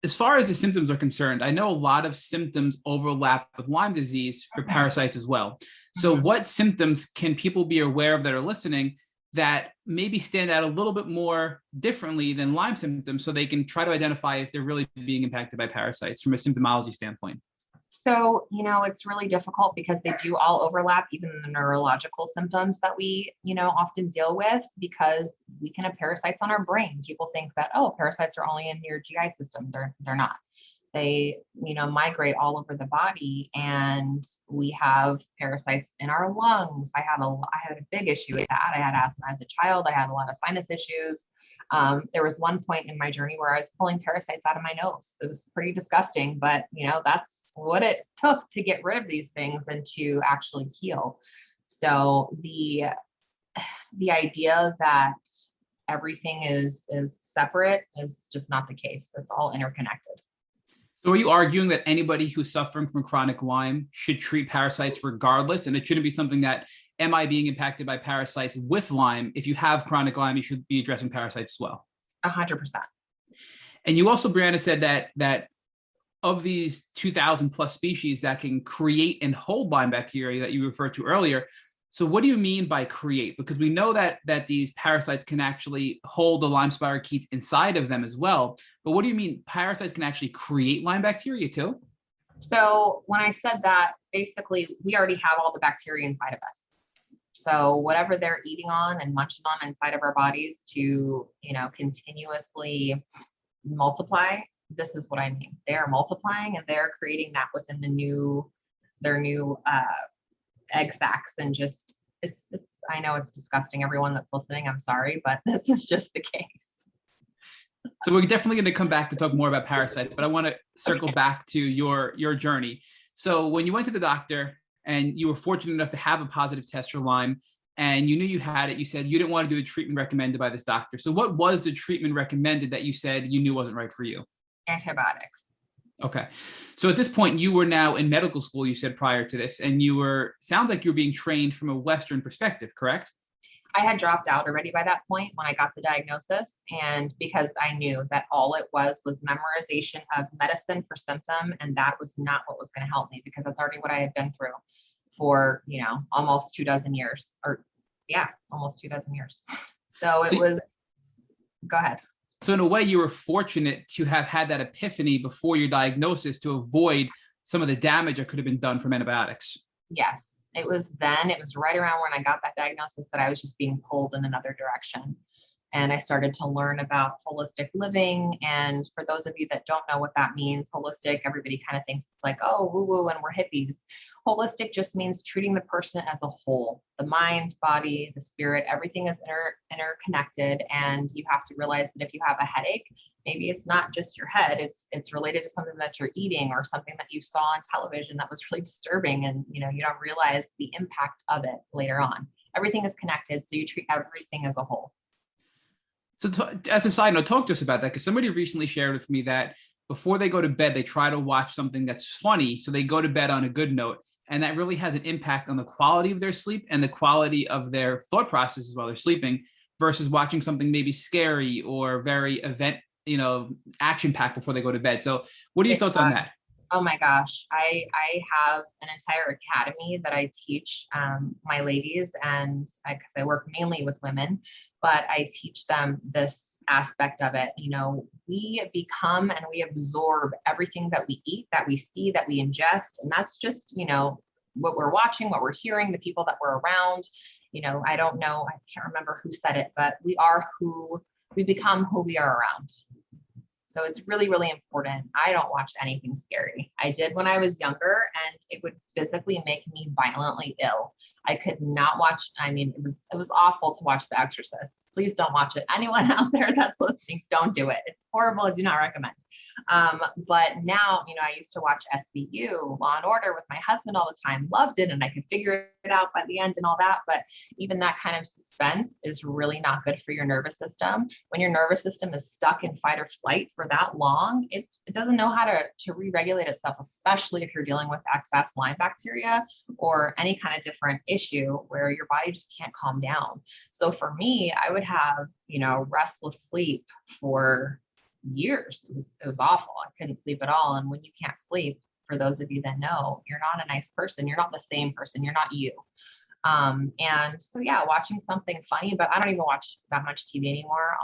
as far as the symptoms are concerned, I know a lot of symptoms overlap with Lyme disease for parasites as well. So what symptoms can people be aware of that are listening that maybe stand out a little bit more differently than Lyme symptoms, so they can try to identify if they're really being impacted by parasites from a symptomology standpoint? So, it's really difficult because they do all overlap, even the neurological symptoms that we, often deal with, because we can have parasites on our brain. People think that, oh, parasites are only in your GI system. They're not. They, migrate all over the body, and we have parasites in our lungs. I had a big issue with that. I had asthma as a child. I had a lot of sinus issues. There was one point in my journey where I was pulling parasites out of my nose. It was pretty disgusting, but that's what it took to get rid of these things and to actually heal. So the idea that everything is separate is just not the case. It's all interconnected. So are you arguing that anybody who's suffering from chronic Lyme should treat parasites regardless? And it shouldn't be something that, am I being impacted by parasites with Lyme? If you have chronic Lyme, you should be addressing parasites as well. 100%. And you also, Brianna, said that of these 2,000 plus species that can create and hold Lyme bacteria that you referred to earlier. So what do you mean by create? Because we know that these parasites can actually hold the Lyme spirochetes inside of them as well. But what do you mean parasites can actually create Lyme bacteria too? So when I said that, basically we already have all the bacteria inside of us. So whatever they're eating on and munching on inside of our bodies to, continuously multiply, this is what I mean. They are multiplying and they're creating that within their new egg sacs, and just it's I know it's disgusting. Everyone that's listening, I'm sorry, but this is just the case. So we're definitely going to come back to talk more about parasites, but I want to circle back to your journey. So when you went to the doctor and you were fortunate enough to have a positive test for Lyme and you knew you had it, you said you didn't want to do the treatment recommended by this doctor. So what was the treatment recommended that you said you knew wasn't right for you? Antibiotics. Okay. So at this point, you were now in medical school, you said prior to this, and sounds like you were being trained from a Western perspective, correct? I had dropped out already by that point when I got the diagnosis. And because I knew that all it was memorization of medicine for symptom. And that was not what was going to help me, because that's already what I had been through for, almost 24 years, almost 24 years. So it was, go ahead. So in a way, you were fortunate to have had that epiphany before your diagnosis to avoid some of the damage that could have been done from antibiotics. Yes, it was right around when I got that diagnosis that I was just being pulled in another direction. And I started to learn about holistic living. And for those of you that don't know what that means, holistic, everybody kind of thinks it's like, oh, woo woo, and we're hippies. Holistic just means treating the person as a whole, the mind, body, the spirit, everything is interconnected. And you have to realize that if you have a headache, maybe it's not just your head, it's related to something that you're eating or something that you saw on television that was really disturbing. And, you don't realize the impact of it later on. Everything is connected. So you treat everything as a whole. So as a side note, talk to us about that, because somebody recently shared with me that before they go to bed, they try to watch something that's funny. So they go to bed on a good note. And that really has an impact on the quality of their sleep and the quality of their thought processes while they're sleeping, versus watching something maybe scary or very action packed before they go to bed. So what are your thoughts on that? Oh my gosh. I have an entire academy that I teach my ladies, and because I work mainly with women, but I teach them this aspect of it. We become and we absorb everything that we eat, that we see, that we ingest. And that's just, what we're watching, what we're hearing, the people that we're around. I don't know, I can't remember who said it, but we become who we are around. So it's really, really important. I don't watch anything scary. I did when I was younger, and it would physically make me violently ill. I could not watch. It was awful to watch The Exorcist. Please don't watch it. Anyone out there that's listening, don't do it. It's horrible. I do not recommend. But now, I used to watch SVU, Law and Order, with my husband all the time, loved it. And I could figure it out by the end and all that. But even that kind of suspense is really not good for your nervous system. When your nervous system is stuck in fight or flight for that long, it doesn't know how to re-regulate itself, especially if you're dealing with excess Lyme bacteria or any kind of different issue where your body just can't calm down. So for me, I would have, restless sleep for years. It was awful. I couldn't sleep at all. And when you can't sleep, for those of you that know, you're not a nice person. You're not the same person. You're not you. And so, watching something funny, but I don't even watch that much TV anymore.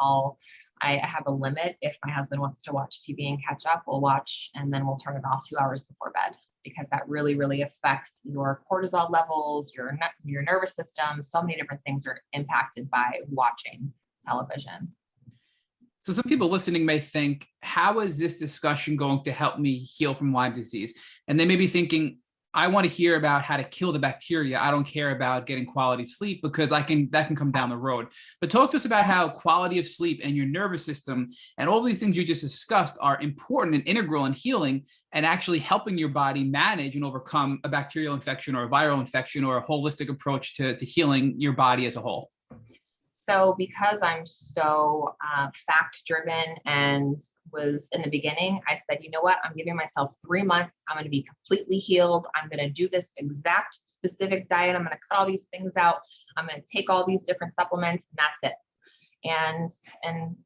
I have a limit. If my husband wants to watch TV and catch up, we'll watch, and then we'll turn it off 2 hours before bed, because that really, really affects your cortisol levels, your nervous system. So many different things are impacted by watching television. So some people listening may think, how is this discussion going to help me heal from Lyme disease? And they may be thinking, I want to hear about how to kill the bacteria. I don't care about getting quality sleep because that can come down the road. But talk to us about how quality of sleep and your nervous system and all these things you just discussed are important and integral in healing and actually helping your body manage and overcome a bacterial infection or a viral infection or a holistic approach to healing your body as a whole. So because I'm so fact-driven and was in the beginning, I said, you know what, I'm giving myself 3 months. I'm going to be completely healed. I'm going to do this exact specific diet. I'm going to cut all these things out. I'm going to take all these different supplements, and that's it. And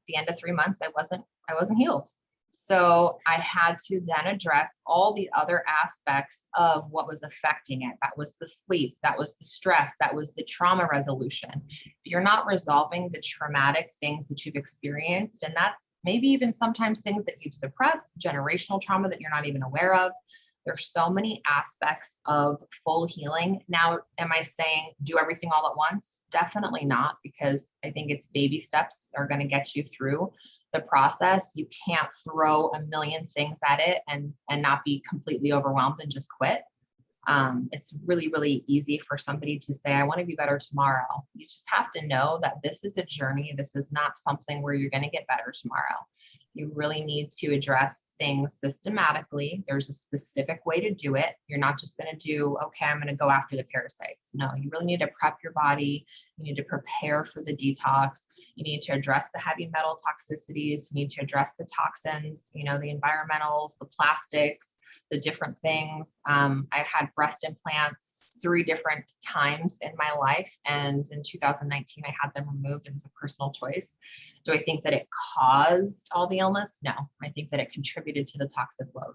the end of 3 months, I wasn't healed. So I had to then address all the other aspects of what was affecting it. That was the sleep, that was the stress, that was the trauma resolution. If you're not resolving the traumatic things that you've experienced, and that's maybe even sometimes things that you've suppressed, generational trauma that you're not even aware of. There's so many aspects of full healing. Now, am I saying do everything all at once? Definitely not, because I think it's baby steps are going to get you through the process. You can't throw a million things at it and not be completely overwhelmed and just quit. It's really, really easy for somebody to say, I want to be better tomorrow. You just have to know that this is a journey. This is not something where you're going to get better tomorrow. You really need to address things systematically. There's a specific way to do it. You're not just going to do, okay, I'm going to go after the parasites. No, you really need to prep your body. You need to prepare for the detox. You need to address the heavy metal toxicities. You need to address the toxins, the environmentals, the plastics, the different things. I had breast implants 3 different times in my life. And in 2019, I had them removed. It was a personal choice. Do I think that it caused all the illness? No, I think that it contributed to the toxic load.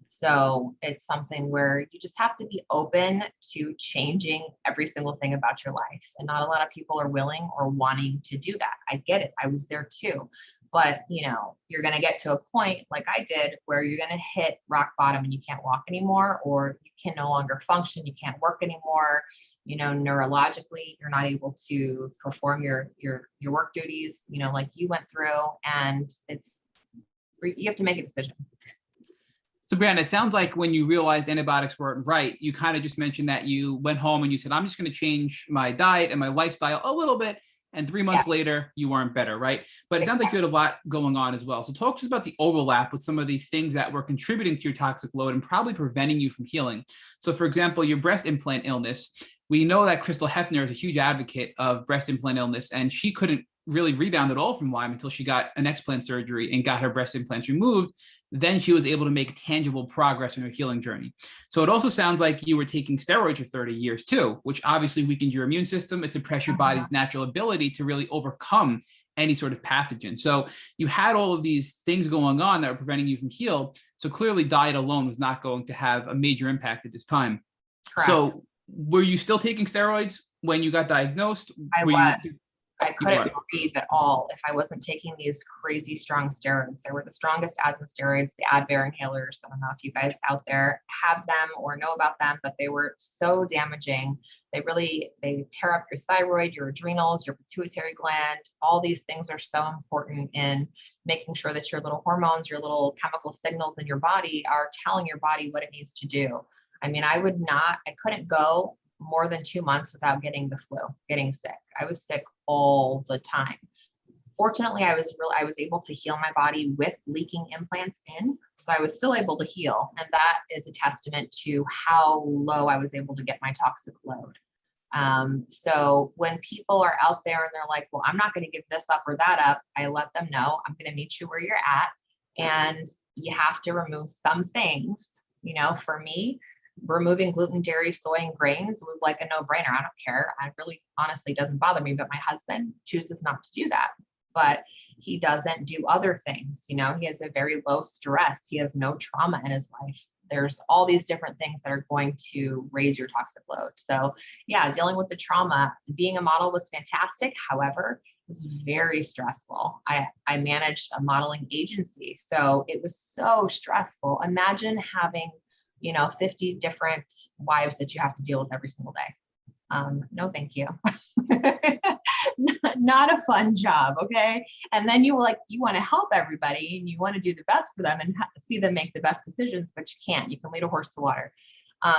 So it's something where you just have to be open to changing every single thing about your life. And not a lot of people are willing or wanting to do that. I get it. I was there too. But, you're going to get to a point like I did where you're going to hit rock bottom and you can't walk anymore, or you can no longer function. You can't work anymore. Neurologically, you're not able to perform your work duties, like you went through, and you have to make a decision. So Brianna, it sounds like when you realized antibiotics weren't right, you kind of just mentioned that you went home and you said, I'm just going to change my diet and my lifestyle a little bit. And 3 months later, you weren't better, right? But it sounds like you had a lot going on as well. So talk to us about the overlap with some of the things that were contributing to your toxic load and probably preventing you from healing. So for example, your breast implant illness, we know that Crystal Hefner is a huge advocate of breast implant illness, and she couldn't really rebound at all from Lyme until she got an explant surgery and got her breast implants removed. Then she was able to make tangible progress in her healing journey. So it also sounds like you were taking steroids for 30 years too, which obviously weakened your immune system. It suppressed your body's natural ability to really overcome any sort of pathogen. So you had all of these things going on that were preventing you from heal. So clearly diet alone was not going to have a major impact at this time. Correct. So were you still taking steroids when you got diagnosed? I couldn't breathe at all if I wasn't taking these crazy strong steroids. They were the strongest asthma steroids, the Advair inhalers. I don't know if you guys out there have them or know about them, but they were so damaging. They tear up your thyroid, your adrenals, your pituitary gland. All these things are so important in making sure that your little hormones, your little chemical signals in your body are telling your body what it needs to do. I mean, I couldn't go more than 2 months without getting the flu, getting sick. I was sick all the time. Fortunately, I was able to heal my body with leaking implants in. So I was still able to heal. And that is a testament to how low I was able to get my toxic load. So when people are out there and they're like, well, I'm not going to give this up or that up, I let them know I'm going to meet you where you're at. And you have to remove some things. For me, removing gluten, dairy, soy, and grains was like a no-brainer. I don't care. It really honestly doesn't bother me, but my husband chooses not to do that. But he doesn't do other things. He has a very low stress. He has no trauma in his life. There's all these different things that are going to raise your toxic load. So yeah, dealing with the trauma, being a model was fantastic. However, it was very stressful. I managed a modeling agency. So it was so stressful. Imagine having 50 different wives that you have to deal with every single day. No, thank you. Not a fun job. Okay. And then you want to help everybody and you want to do the best for them and see them make the best decisions, but you can't. You can lead a horse to water.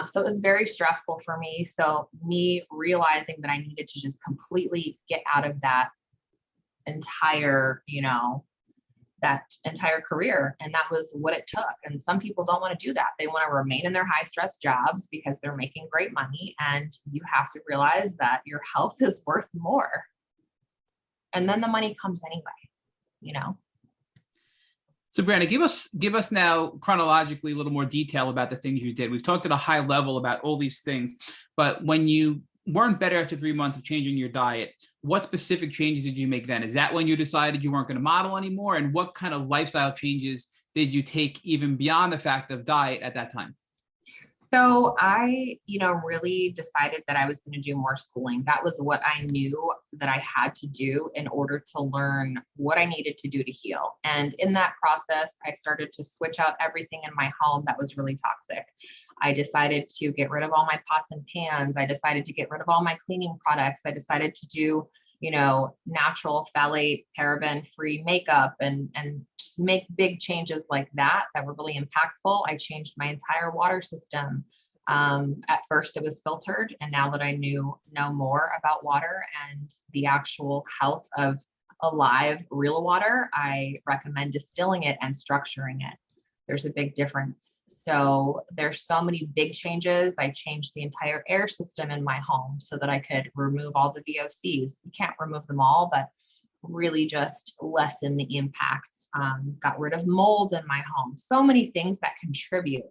So it was very stressful for me. So me realizing that I needed to just completely get out of that entire, that entire career. And that was what it took. And some people don't want to do that. They want to remain in their high stress jobs because they're making great money. And you have to realize that your health is worth more. And then the money comes anyway. So Brianna, give us now chronologically a little more detail about the things you did. We've talked at a high level about all these things, but when you weren't better after 3 months of changing your diet, what specific changes did you make then? Is that when you decided you weren't going to model anymore? And what kind of lifestyle changes did you take even beyond the fact of diet at that time? So I, really decided that I was going to do more schooling. That was what I knew that I had to do in order to learn what I needed to do to heal. And in that process, I started to switch out everything in my home that was really toxic. I decided to get rid of all my pots and pans. I decided to get rid of all my cleaning products. I decided to do natural phthalate, paraben free makeup and just make big changes like that were really impactful. I changed my entire water system. At first it was filtered. And now that I know more about water and the actual health of alive real water, I recommend distilling it and structuring it. There's a big difference. So there's so many big changes. I changed the entire air system in my home so that I could remove all the VOCs. You can't remove them all, but really just lessen the impacts. Got rid of mold in my home. So many things that contribute.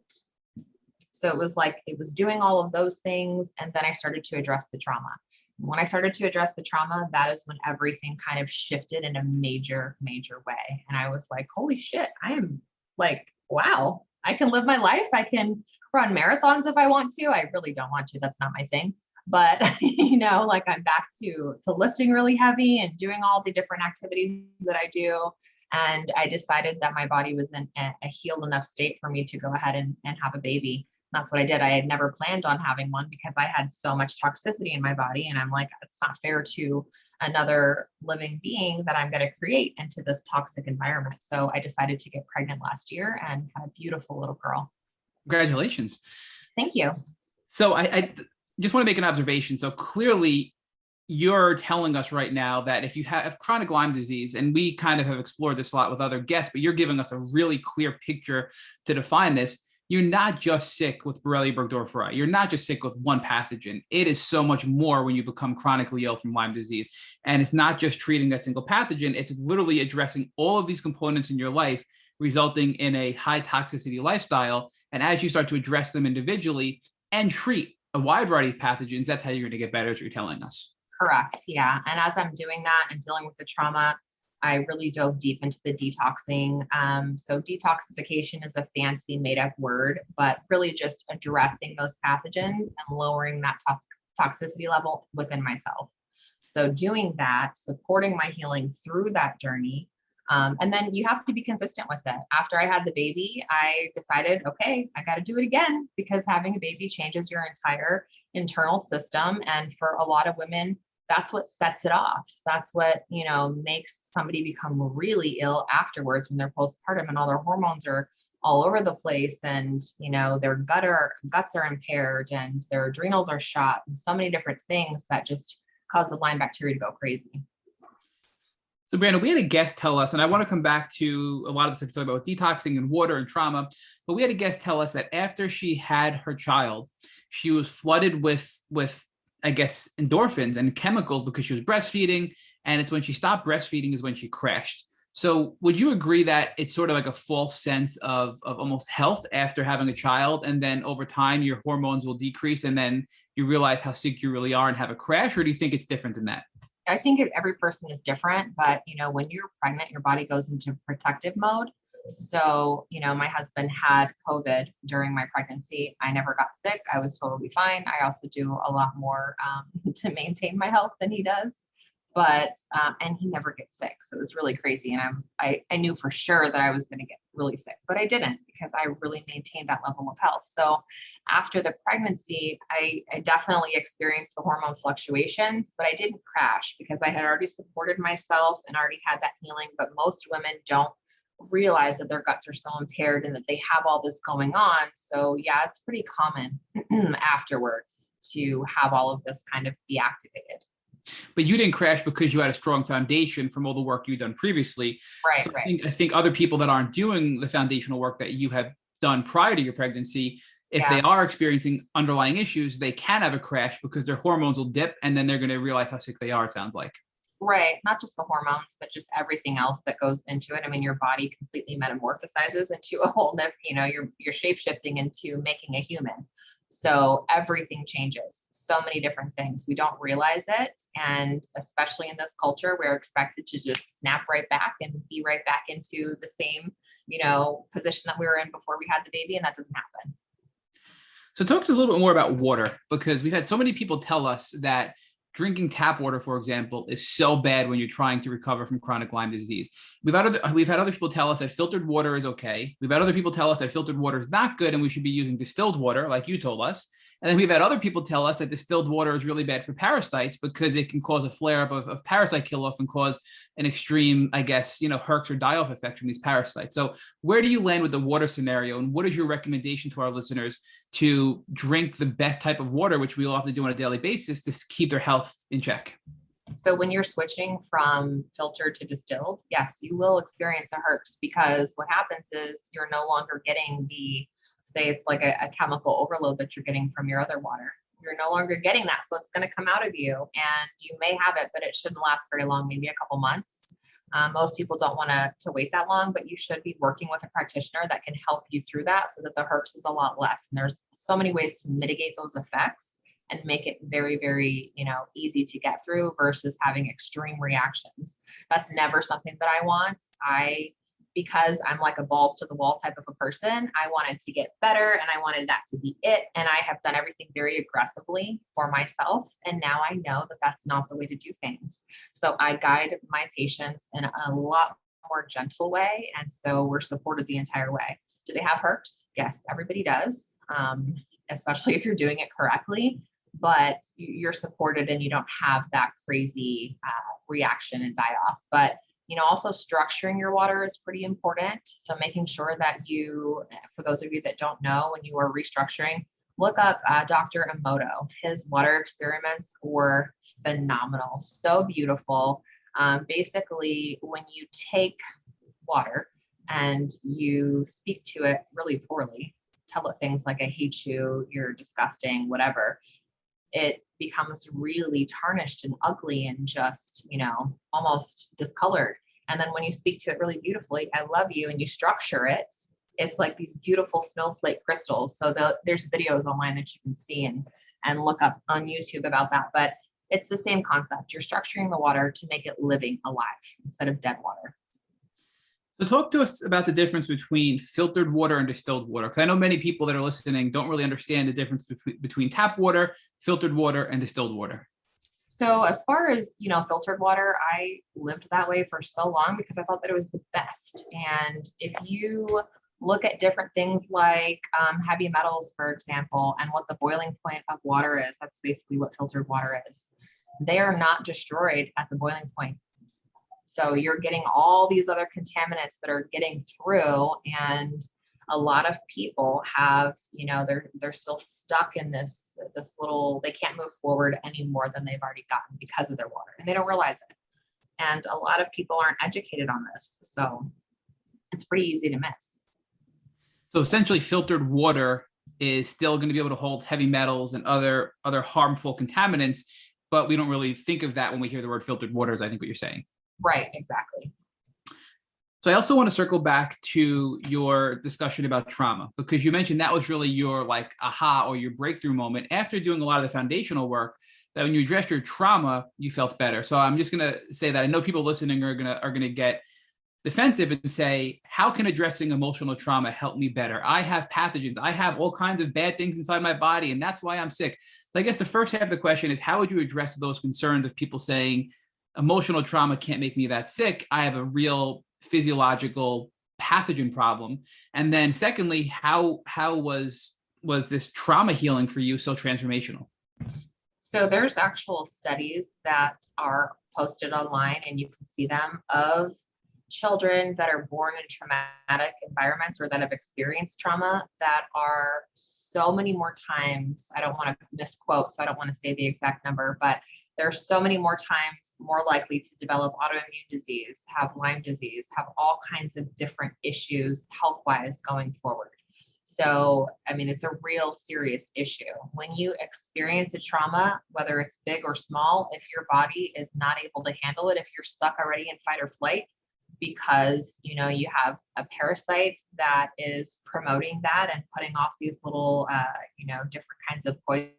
So it was doing all of those things. And then I started to address the trauma. When I started to address the trauma, that is when everything kind of shifted in a major, major way. And I was like, holy shit, I am wow, I can live my life. I can run marathons if I want to. I really don't want to. That's not my thing. But, I'm back to lifting really heavy and doing all the different activities that I do. And I decided that my body was in a healed enough state for me to go ahead and have a baby. That's what I did. I had never planned on having one because I had so much toxicity in my body. And I'm like, it's not fair to another living being that I'm going to create into this toxic environment. So I decided to get pregnant last year and had a beautiful little girl. Congratulations. Thank you. So I just want to make an observation. So clearly you're telling us right now that if you have chronic Lyme disease, and we kind of have explored this a lot with other guests, but you're giving us a really clear picture to define this. You're not just sick with Borrelia burgdorferi. You're not just sick with one pathogen. It is so much more when you become chronically ill from Lyme disease. And it's not just treating that single pathogen. It's literally addressing all of these components in your life, resulting in a high toxicity lifestyle. And as you start to address them individually and treat a wide variety of pathogens, that's how you're going to get better, as you're telling us. Correct. Yeah. And as I'm doing that and dealing with the trauma, I really dove deep into the detoxing. So detoxification is a fancy made up word, but really just addressing those pathogens and lowering that toxicity level within myself. So doing that, supporting my healing through that journey. And then you have to be consistent with it. After I had the baby, I decided, okay, I got to do it again, because having a baby changes your entire internal system. And for a lot of women, that's what sets it off. That's what, makes somebody become really ill afterwards when they're postpartum and all their hormones are all over the place, and, their guts are impaired and their adrenals are shot, and so many different things that just cause the Lyme bacteria to go crazy. So Brianna, we had a guest tell us, and I want to come back to a lot of the stuff we talked about with detoxing and water and trauma, but we had a guest tell us that after she had her child, she was flooded with I guess, endorphins and chemicals because she was breastfeeding. And it's when she stopped breastfeeding is when she crashed. So would you agree that it's sort of like a false sense of almost health after having a child? And then over time, your hormones will decrease and then you realize how sick you really are and have a crash? Or do you think it's different than that? I think every person is different, but, when you're pregnant, your body goes into protective mode. So, my husband had COVID during my pregnancy. I never got sick. I was totally fine. I also do a lot more to maintain my health than he does, but, and he never gets sick. So it was really crazy. And I knew for sure that I was going to get really sick, but I didn't, because I really maintained that level of health. So after the pregnancy, I definitely experienced the hormone fluctuations, but I didn't crash because I had already supported myself and already had that healing. But most women don't realize that their guts are so impaired and that they have all this going on. So yeah, it's pretty common afterwards to have all of this kind of be activated. But you didn't crash because you had a strong foundation from all the work you've done previously. Right, so right. I think other people that aren't doing the foundational work that you have done prior to your pregnancy, if they are experiencing underlying issues, they can have a crash because their hormones will dip and then they're going to realize how sick they are, it sounds like. Right. Not just the hormones, but just everything else that goes into it. I mean, your body completely metamorphosizes into a whole different, you're shape shifting into making a human. So everything changes, so many different things. We don't realize it. And especially in this culture, we're expected to just snap right back and be right back into the same, position that we were in before we had the baby. And that doesn't happen. So talk to us a little bit more about water, because we've had so many people tell us that drinking tap water, for example, is so bad when you're trying to recover from chronic Lyme disease. We've had other people tell us that filtered water is okay. We've had other people tell us that filtered water is not good and we should be using distilled water, like you told us. And then we've had other people tell us that distilled water is really bad for parasites because it can cause a flare-up of parasite kill-off and cause an extreme, I guess, Herx or die-off effect from these parasites. So where do you land with the water scenario? And what is your recommendation to our listeners to drink the best type of water, which we all have to do on a daily basis to keep their health in check? So when you're switching from filtered to distilled, yes, you will experience a Herx, because what happens is you're no longer getting say it's like a chemical overload that you're getting from your other water. You're no longer getting that. So it's going to come out of you and you may have it, but it shouldn't last very long, maybe a couple months. Most people don't want to wait that long, but you should be working with a practitioner that can help you through that so that the Herx is a lot less. And there's so many ways to mitigate those effects and make it very, very, easy to get through versus having extreme reactions. That's never something that I want. Because I'm like a balls to the wall type of a person, I wanted to get better and I wanted that to be it. And I have done everything very aggressively for myself. And now I know that that's not the way to do things. So I guide my patients in a lot more gentle way. And so we're supported the entire way. Do they have Herx? Yes, everybody does, especially if you're doing it correctly. But you're supported and you don't have that crazy reaction and die off. But also structuring your water is pretty important. So making sure that for those of you that don't know, when you are restructuring, look up Dr. Emoto. His water experiments were phenomenal, so beautiful. Basically, when you take water and you speak to it really poorly, tell it things like, I hate you, you're disgusting, whatever, it becomes really tarnished and ugly and just, almost discolored. And then when you speak to it really beautifully, I love you, and you structure it, it's like these beautiful snowflake crystals. So there's videos online that you can see and look up on YouTube about that. But it's the same concept. You're structuring the water to make it living, alive, instead of dead water. So talk to us about the difference between filtered water and distilled water, because I know many people that are listening don't really understand the difference between tap water, filtered water, and distilled water. So as far as, filtered water, I lived that way for so long because I thought that it was the best. And if you look at different things like heavy metals, for example, and what the boiling point of water is, that's basically what filtered water is. They are not destroyed at the boiling point. So you're getting all these other contaminants that are getting through, and a lot of people have, they're still stuck in this little, they can't move forward any more than they've already gotten because of their water, and they don't realize it. And a lot of people aren't educated on this. So it's pretty easy to miss. So essentially filtered water is still going to be able to hold heavy metals and other harmful contaminants, but we don't really think of that when we hear the word filtered water, is I think what you're saying. Right, exactly. So I also want to circle back to your discussion about trauma, because you mentioned that was really your like aha or your breakthrough moment after doing a lot of the foundational work, that when you addressed your trauma, you felt better. So I'm just going to say that I know people listening are going to get defensive and say, how can addressing emotional trauma help me better? I have pathogens. I have all kinds of bad things inside my body, and that's why I'm sick. So I guess the first half of the question is, how would you address those concerns of people saying emotional trauma can't make me that sick? I have a real physiological pathogen problem. And then secondly, how was this trauma healing for you so transformational? So there's actual studies that are posted online, and you can see them, of children that are born in traumatic environments or that have experienced trauma that are so many more times, I don't want to misquote, so I don't want to say the exact number, but there are so many more times more likely to develop autoimmune disease, have Lyme disease, have all kinds of different issues health-wise going forward. So, I mean, it's a real serious issue. When you experience a trauma, whether it's big or small, if your body is not able to handle it, if you're stuck already in fight or flight, because, you know, you have a parasite that is promoting that and putting off these little, different kinds of poison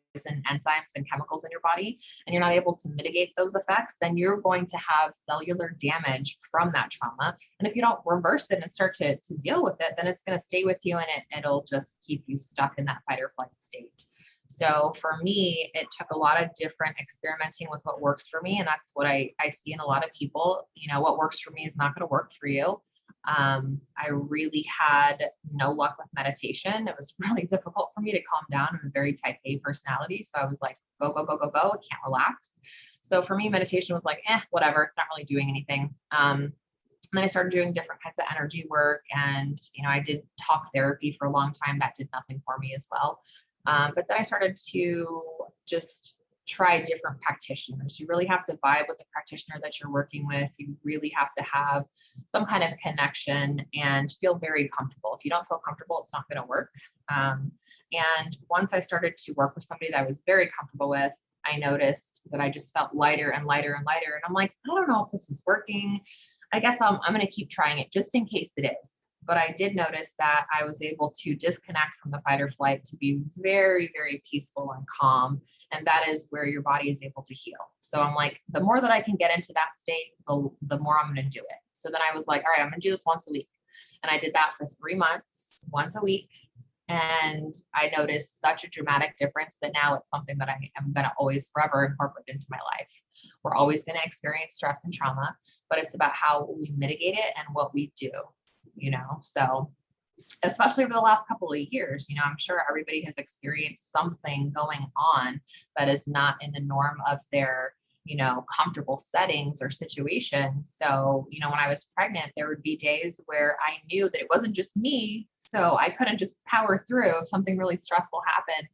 enzymes and chemicals in your body, and you're not able to mitigate those effects, then you're going to have cellular damage from that trauma. And if you don't reverse it and start to deal with it, then it's going to stay with you, and it'll just keep you stuck in that fight or flight state. So for me, it took a lot of different experimenting with what works for me. And that's what I see in a lot of people. You know, what works for me is not going to work for you. I really had no luck with meditation. It was really difficult for me to calm down. I'm a very type A personality. So I was like, go, go, go, go, go. I can't relax. So for me, meditation was like, whatever. It's not really doing anything. And then I started doing different kinds of energy work. And, you know, I did talk therapy for a long time. That did nothing for me as well. But then I started to just try different practitioners. You really have to vibe with the practitioner that you're working with. You really have to have some kind of connection and feel very comfortable. If you don't feel comfortable, it's not going to work. And once I started to work with somebody that I was very comfortable with, I noticed that I just felt lighter and lighter and lighter. And I'm like, I don't know if this is working. I guess I'm going to keep trying it just in case it is. But I did notice that I was able to disconnect from the fight or flight to be very, very peaceful and calm. And that is where your body is able to heal. So I'm like, the more that I can get into that state, the more I'm going to do it. So then I was like, all right, I'm going to do this once a week. And I did that for 3 months, once a week. And I noticed such a dramatic difference that now it's something that I am going to always forever incorporate into my life. We're always going to experience stress and trauma, but it's about how we mitigate it and what we do. You know, so especially over the last couple of years, you know, I'm sure everybody has experienced something going on that is not in the norm of their, you know, comfortable settings or situations. So, you know, when I was pregnant, there would be days where I knew that it wasn't just me. So I couldn't just power through. If something really stressful happened,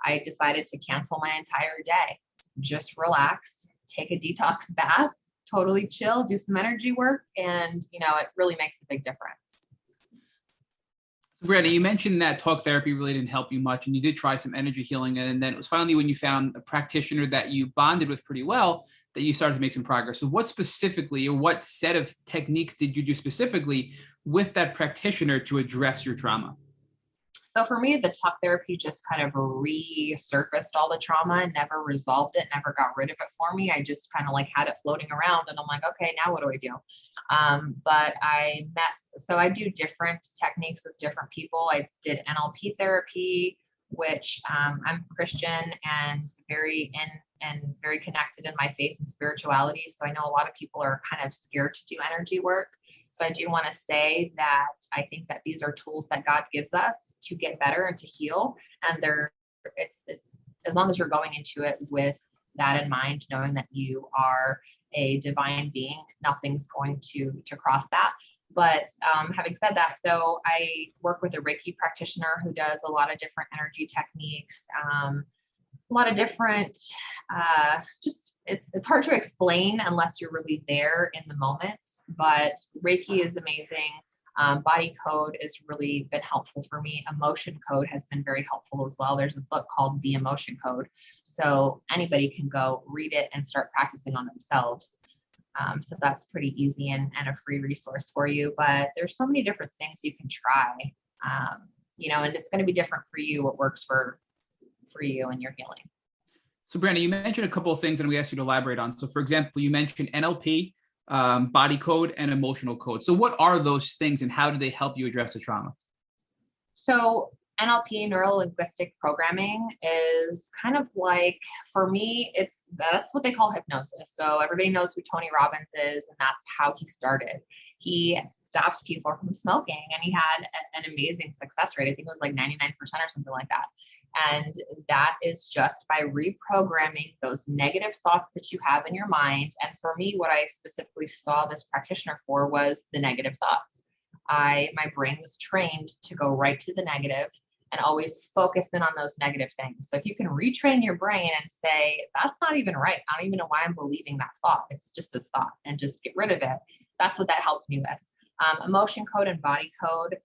I decided to cancel my entire day, just relax, take a detox bath, totally chill, do some energy work. And, you know, it really makes a big difference. So Brianna, you mentioned that talk therapy really didn't help you much, and you did try some energy healing. And then it was finally when you found a practitioner that you bonded with pretty well that you started to make some progress. So what specifically, or what set of techniques did you do specifically with that practitioner to address your trauma? So for me, the talk therapy just kind of resurfaced all the trauma and never resolved it, never got rid of it for me. I just kind of like had it floating around, and I'm like, okay, now what do I do? But so I do different techniques with different people. I did NLP therapy, which I'm Christian and very connected in my faith and spirituality. So I know a lot of people are kind of scared to do energy work. So I do want to say that I think that these are tools that God gives us to get better and to heal. And it's as long as you're going into it with that in mind, knowing that you are a divine being, nothing's going to cross that. But having said that, so I work with a Reiki practitioner who does a lot of different energy techniques, a lot of different, it's hard to explain unless you're really there in the moment, but Reiki is amazing. Body code has really been helpful for me. Emotion code has been very helpful as well. There's a book called The Emotion Code. So anybody can go read it and start practicing on themselves. So that's pretty easy and a free resource for you, but there's so many different things you can try, and it's going to be different for you, what works for you and your healing. So Brianna, you mentioned a couple of things and we asked you to elaborate on. So for example, you mentioned NLP, body code, and emotional code. So what are those things and how do they help you address the trauma? So NLP, neuro-linguistic programming, is kind of like, for me, that's what they call hypnosis. So everybody knows who Tony Robbins is, and that's how he started. He stopped people from smoking, and he had an amazing success rate. I think it was like 99% or something like that. And that is just by reprogramming those negative thoughts that you have in your mind. And for me, what I specifically saw this practitioner for was the negative thoughts. My brain was trained to go right to the negative and always focus in on those negative things. So if you can retrain your brain and say, that's not even right, I don't even know why I'm believing that thought, it's just a thought, and just get rid of it. That's what that helped me with. Emotion code and body code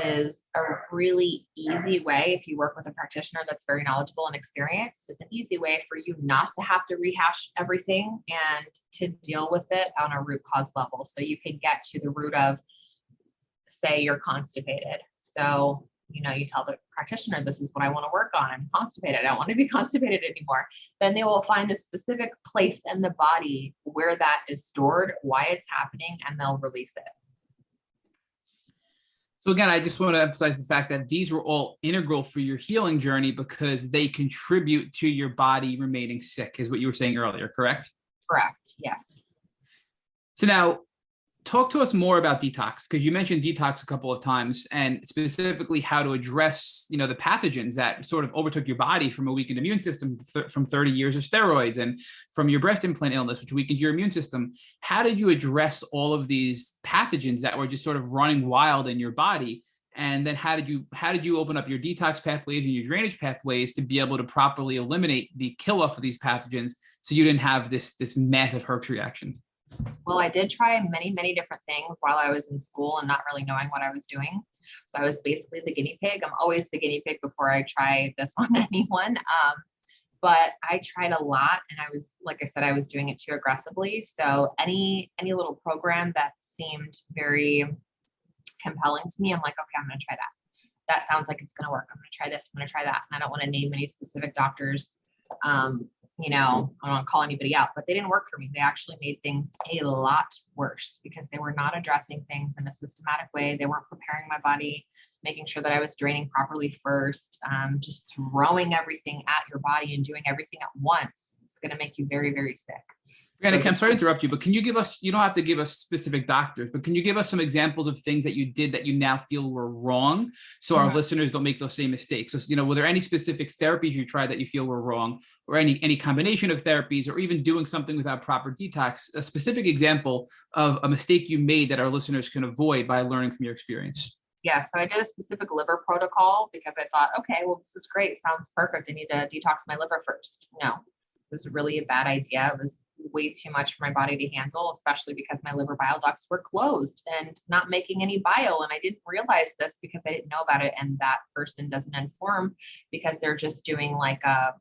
is a really easy way, if you work with a practitioner that's very knowledgeable and experienced, is an easy way for you not to have to rehash everything and to deal with it on a root cause level. So you can get to the root of, say you're constipated. So, you tell the practitioner, this is what I want to work on. I'm constipated. I don't want to be constipated anymore. Then they will find a specific place in the body where that is stored, why it's happening, and they'll release it. So again, I just want to emphasize the fact that these were all integral for your healing journey because they contribute to your body remaining sick, is what you were saying earlier, correct? Correct. Yes. So now talk to us more about detox, because you mentioned detox a couple of times, and specifically how to address, the pathogens that sort of overtook your body from a weakened immune system from 30 years of steroids, and from your breast implant illness, which weakened your immune system. How did you address all of these pathogens that were just sort of running wild in your body? And then how did you open up your detox pathways and your drainage pathways to be able to properly eliminate the kill off of these pathogens, so you didn't have this massive Herx reaction? Well, I did try many, many different things while I was in school and not really knowing what I was doing. So I was basically the guinea pig. I'm always the guinea pig before I try this on anyone. But I tried a lot, and I was, like I said, I was doing it too aggressively. So any little program that seemed very compelling to me, I'm like, okay, I'm going to try that. That sounds like it's going to work. I'm going to try this. I'm going to try that. And I don't want to name any specific doctors. I don't want to call anybody out, but they didn't work for me. They actually made things a lot worse because they were not addressing things in a systematic way. They weren't preparing my body, making sure that I was draining properly first. Just throwing everything at your body and doing everything at once. It's going to make you very, very sick. Brianna, I'm sorry to interrupt you, but can you give us, you don't have to give us specific doctors, but can you give us some examples of things that you did that you now feel were wrong, so our listeners don't make those same mistakes? So, were there any specific therapies you tried that you feel were wrong, or any combination of therapies, or even doing something without proper detox? A specific example of a mistake you made that our listeners can avoid by learning from your experience. Yeah, so I did a specific liver protocol because I thought, okay, well, this is great. Sounds perfect. I need to detox my liver first. No, it was really a bad idea. It was way too much for my body to handle, especially because my liver bile ducts were closed and not making any bile. And I didn't realize this because I didn't know about it. And that person doesn't inform because they're just doing like a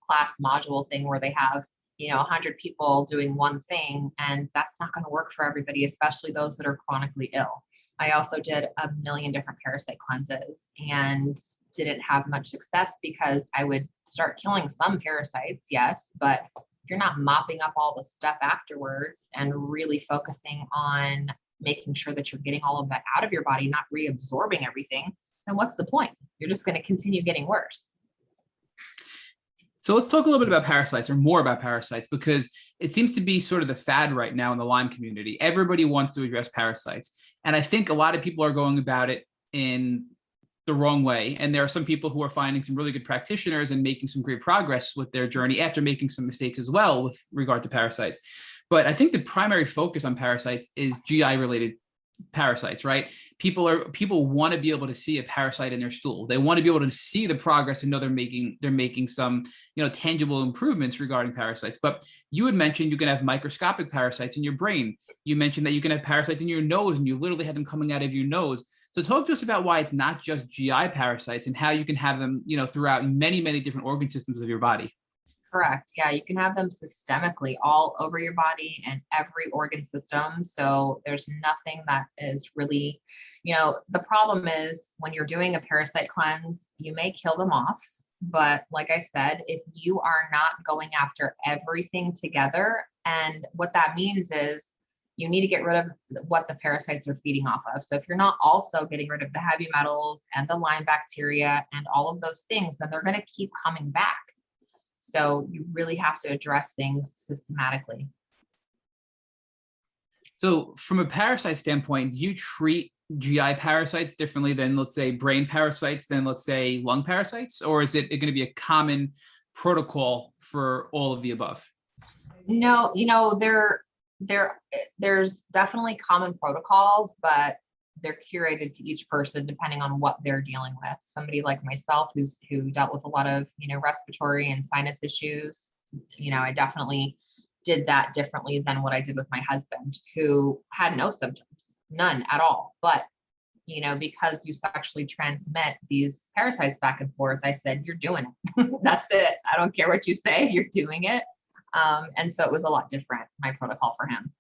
class module thing where they have 100 people doing one thing, and that's not going to work for everybody, especially those that are chronically ill. I also did a million different parasite cleanses and didn't have much success because I would start killing some parasites, yes, but if you're not mopping up all the stuff afterwards and really focusing on making sure that you're getting all of that out of your body, not reabsorbing everything, then what's the point? You're just going to continue getting worse. So let's talk a little bit about parasites, or more about parasites, because it seems to be sort of the fad right now in the Lyme community. Everybody wants to address parasites. And I think a lot of people are going about it in the wrong way. And there are some people who are finding some really good practitioners and making some great progress with their journey after making some mistakes as well with regard to parasites. But I think the primary focus on parasites is GI related parasites, right? People want to be able to see a parasite in their stool. They want to be able to see the progress and know they're making some, tangible improvements regarding parasites. But you had mentioned you can have microscopic parasites in your brain. You mentioned that you can have parasites in your nose, and you literally have them coming out of your nose. So talk to us about why it's not just GI parasites and how you can have them, throughout many, many different organ systems of your body. Correct. Yeah, you can have them systemically all over your body and every organ system. So there's nothing that is really, the problem is when you're doing a parasite cleanse, you may kill them off. But like I said, if you are not going after everything together, and what that means is you need to get rid of what the parasites are feeding off of. So if you're not also getting rid of the heavy metals and the Lyme bacteria and all of those things, then they're going to keep coming back. So you really have to address things systematically. So from a parasite standpoint, do you treat GI parasites differently than, let's say, brain parasites than, let's say, lung parasites? Or is it going to be a common protocol for all of the above? No, there's definitely common protocols, but they're curated to each person depending on what they're dealing with. Somebody like myself who dealt with a lot of, respiratory and sinus issues, I definitely did that differently than what I did with my husband, who had no symptoms, none at all. But, because you sexually transmit these parasites back and forth, I said, you're doing it. That's it. I don't care what you say, you're doing it. And so it was a lot different, my protocol for him.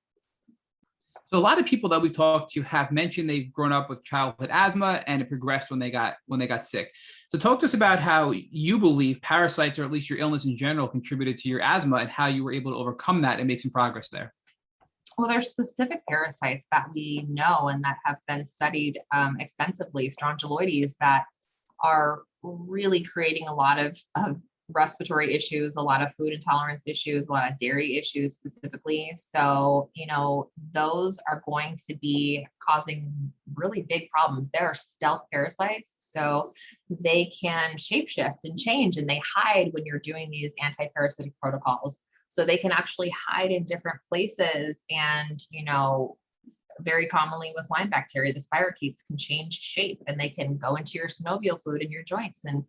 So a lot of people that we've talked to have mentioned they've grown up with childhood asthma and it progressed when they got sick. So talk to us about how you believe parasites, or at least your illness in general, contributed to your asthma and how you were able to overcome that and make some progress there. Well, there's specific parasites that we know and that have been studied extensively, strongyloides, that are really creating a lot of respiratory issues, a lot of food intolerance issues, a lot of dairy issues specifically. So, those are going to be causing really big problems. There are stealth parasites, so they can shapeshift and change, and they hide when you're doing these anti-parasitic protocols. So they can actually hide in different places, and, very commonly with Lyme bacteria, the spirochetes can change shape and they can go into your synovial fluid in your joints and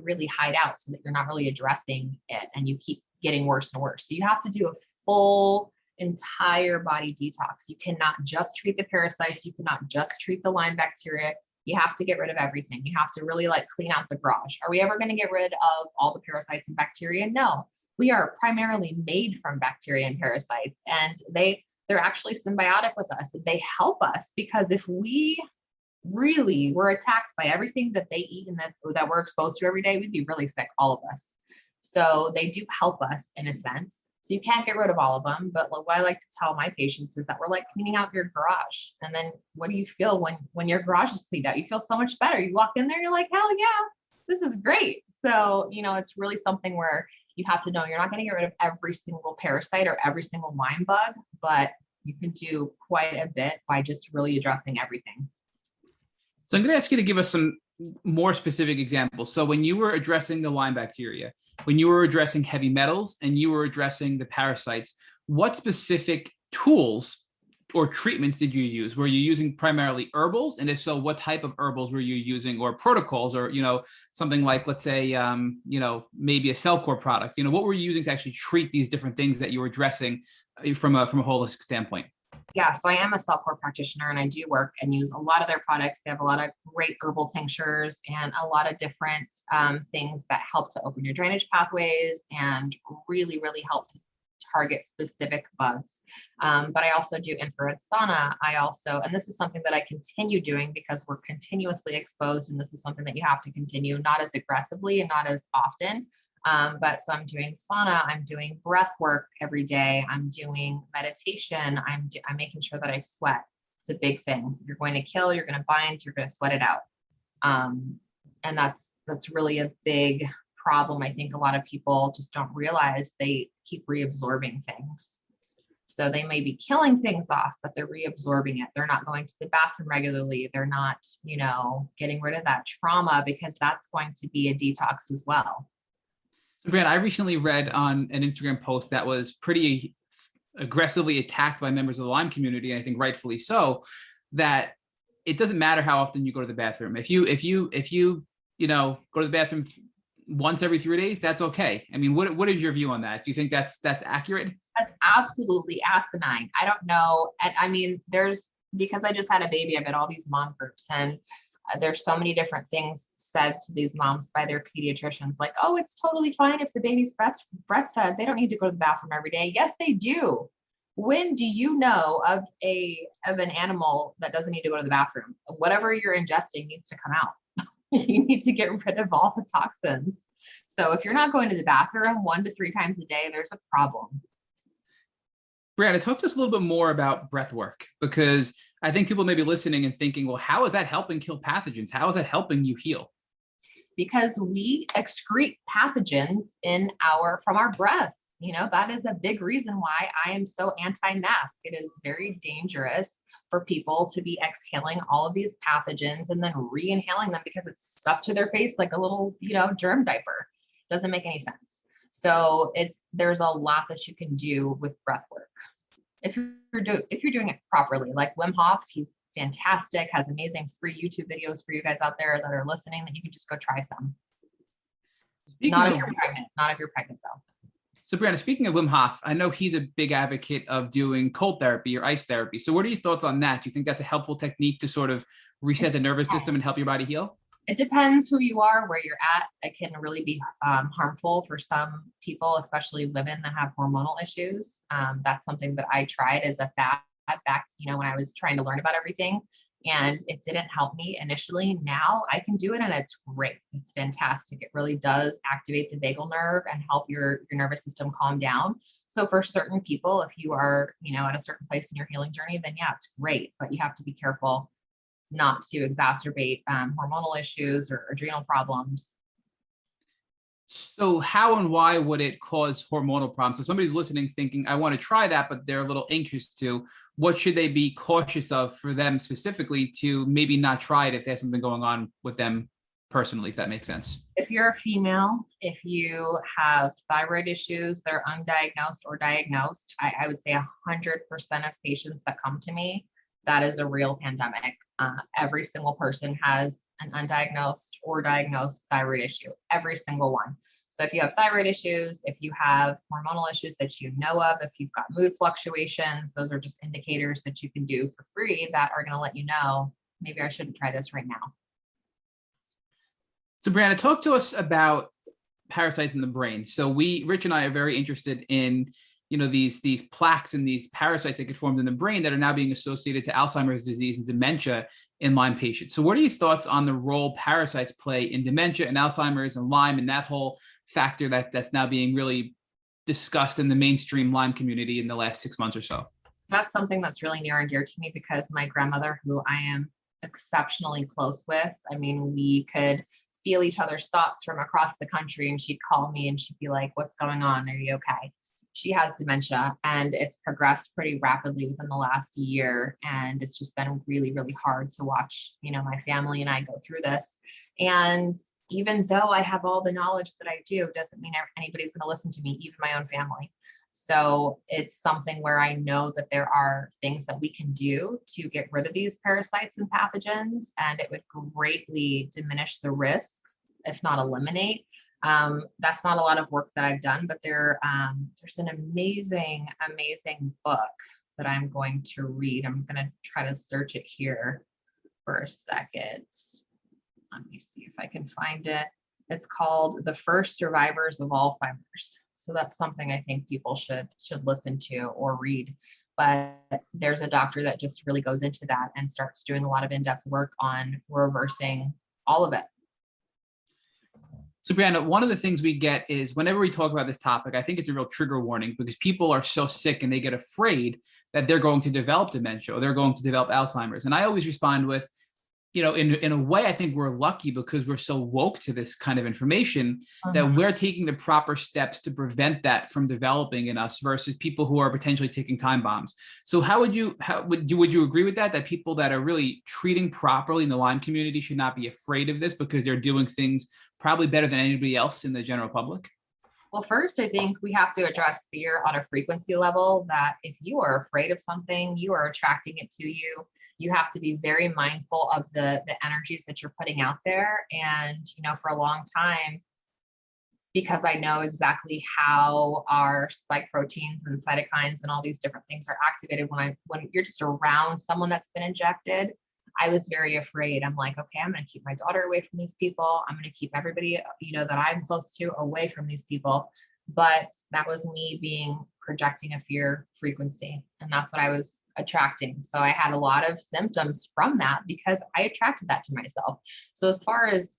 really hide out, so that you're not really addressing it and you keep getting worse and worse. So you have to do a full entire body detox. You cannot just treat the parasites. You cannot just treat the Lyme bacteria. You have to get rid of everything. You have to really clean out the garage. Are we ever going to get rid of all the parasites and bacteria? No, we are primarily made from bacteria and parasites, and they're actually symbiotic with us. They help us, because if we really were attacked by everything that they eat and that we're exposed to every day, we'd be really sick, all of us. So they do help us in a sense. So you can't get rid of all of them. But what I like to tell my patients is that we're like cleaning out your garage. And then what do you feel when your garage is cleaned out? You feel so much better. You walk in there, you're like, hell yeah, this is great. So, it's really something where you have to know you're not going to get rid of every single parasite or every single Lyme bug, but you can do quite a bit by just really addressing everything. So I'm going to ask you to give us some more specific examples. So when you were addressing the Lyme bacteria, when you were addressing heavy metals, and you were addressing the parasites, what specific tools or treatments did you use? Were you using primarily herbals? And if so, what type of herbals were you using, or protocols, or, something like, let's say, maybe a Cellcore product? What were you using to actually treat these different things that you were addressing from a holistic standpoint? Yeah, so I am a Cellcore practitioner, and I do work and use a lot of their products. They have a lot of great herbal tinctures and a lot of different things that help to open your drainage pathways and really, really help to target specific bugs. But I also do infrared sauna. And this is something that I continue doing because we're continuously exposed, and this is something that you have to continue, not as aggressively and not as often. But so I'm doing sauna, I'm doing breath work every day, I'm doing meditation, I'm making sure that I sweat. It's a big thing. You're going to kill, you're going to bind, you're going to sweat it out. And that's really a big problem. I think a lot of people just don't realize they keep reabsorbing things. So they may be killing things off, but they're reabsorbing it. They're not going to the bathroom regularly. They're not, getting rid of that trauma, because that's going to be a detox as well. So, Brianna, I recently read on an Instagram post that was pretty aggressively attacked by members of the Lyme community, and I think rightfully so, that it doesn't matter how often you go to the bathroom. If you go to the bathroom once every 3 days, that's okay. I mean, what is your view on that? Do you think that's accurate? That's absolutely asinine. I don't know. And I mean, because I just had a baby, I've got all these mom groups, and there's so many different things said to these moms by their pediatricians, like, oh, it's totally fine if the baby's breastfed. They don't need to go to the bathroom every day. Yes, they do. When do you know of an animal that doesn't need to go to the bathroom? Whatever you're ingesting needs to come out. You need to get rid of all the toxins. So if you're not going to the bathroom 1 to 3 times a day, there's a problem. Brianna, talk to us a little bit more about breath work, because I think people may be listening and thinking, well, how is that helping kill pathogens? How is that helping you heal? Because we excrete pathogens from our breath. That is a big reason why I am so anti-mask. It is very dangerous for people to be exhaling all of these pathogens and then re-inhaling them because it's stuffed to their face like a little, germ diaper. Doesn't make any sense. So there's a lot that you can do with breath work. If you're doing it properly, like Wim Hof, he's fantastic, has amazing free YouTube videos for you guys out there that are listening that you can just go try some. Not if you're pregnant though. So Brianna, speaking of Wim Hof, I know he's a big advocate of doing cold therapy or ice therapy. So what are your thoughts on that? Do you think that's a helpful technique to sort of reset the nervous system and help your body heal? It depends who you are, where you're at. It can really be harmful for some people, especially women that have hormonal issues. That's something that I tried as a fad back, when I was trying to learn about everything, and it didn't help me initially. Now I can do it and it's great. It's fantastic. It really does activate the vagal nerve and help your nervous system calm down. So for certain people, if you are, at a certain place in your healing journey, then yeah, it's great, but you have to be careful not to exacerbate hormonal issues or adrenal problems. So how and why would it cause hormonal problems? So somebody's listening thinking, I want to try that, but they're a little anxious to. What should they be cautious of for them specifically to maybe not try it if there's something going on with them personally, if that makes sense? If you're a female, if you have thyroid issues that are undiagnosed or diagnosed, I would say 100% of patients that come to me, that is a real pandemic. Every single person has an undiagnosed or diagnosed thyroid issue, every single one. So if you have thyroid issues, if you have hormonal issues that you know of, if you've got mood fluctuations, those are just indicators that you can do for free that are going to let you know, maybe I shouldn't try this right now. So Brianna, talk to us about parasites in the brain. So Rich and I are very interested in these plaques and these parasites that get formed in the brain that are now being associated to Alzheimer's disease and dementia in Lyme patients. So what are your thoughts on the role parasites play in dementia and Alzheimer's and Lyme and that whole factor that's now being really discussed in the mainstream Lyme community in the last 6 months or so? That's something that's really near and dear to me because my grandmother, who I am exceptionally close with, we could feel each other's thoughts from across the country, and she'd call me and she'd be like, what's going on? Are you okay? She has dementia and it's progressed pretty rapidly within the last year. And it's just been really, really hard to watch, my family and I go through this. And even though I have all the knowledge that I do, doesn't mean anybody's going to listen to me, even my own family. So it's something where I know that there are things that we can do to get rid of these parasites and pathogens, and it would greatly diminish the risk, if not eliminate. That's not a lot of work that I've done, but there's an amazing book that I'm going to read. I'm going to try to search it here for a second. Let me see if I can find it. It's called The First Survivors of Alzheimer's. So that's something I think people should listen to or read. But there's a doctor that just really goes into that and starts doing a lot of in-depth work on reversing all of it. So Brianna, one of the things we get is whenever we talk about this topic, I think it's a real trigger warning because people are so sick and they get afraid that they're going to develop dementia or they're going to develop Alzheimer's. And I always respond with, in a way, I think we're lucky because we're so woke to this kind of information that we're taking the proper steps to prevent that from developing in us versus people who are potentially taking time bombs. So would you agree with that people that are really treating properly in the Lyme community should not be afraid of this because they're doing things probably better than anybody else in the general public? Well, first, I think we have to address fear on a frequency level, that if you are afraid of something, you are attracting it to you. You have to be very mindful of the energies that you're putting out there. And, for a long time, because I know exactly how our spike proteins and cytokines and all these different things are activated when you're just around someone that's been injected, I was very afraid. I'm like, okay, I'm going to keep my daughter away from these people. I'm going to keep everybody, that I'm close to away from these people. But that was me projecting a fear frequency. And that's what I was attracting. So I had a lot of symptoms from that because I attracted that to myself. So as far as,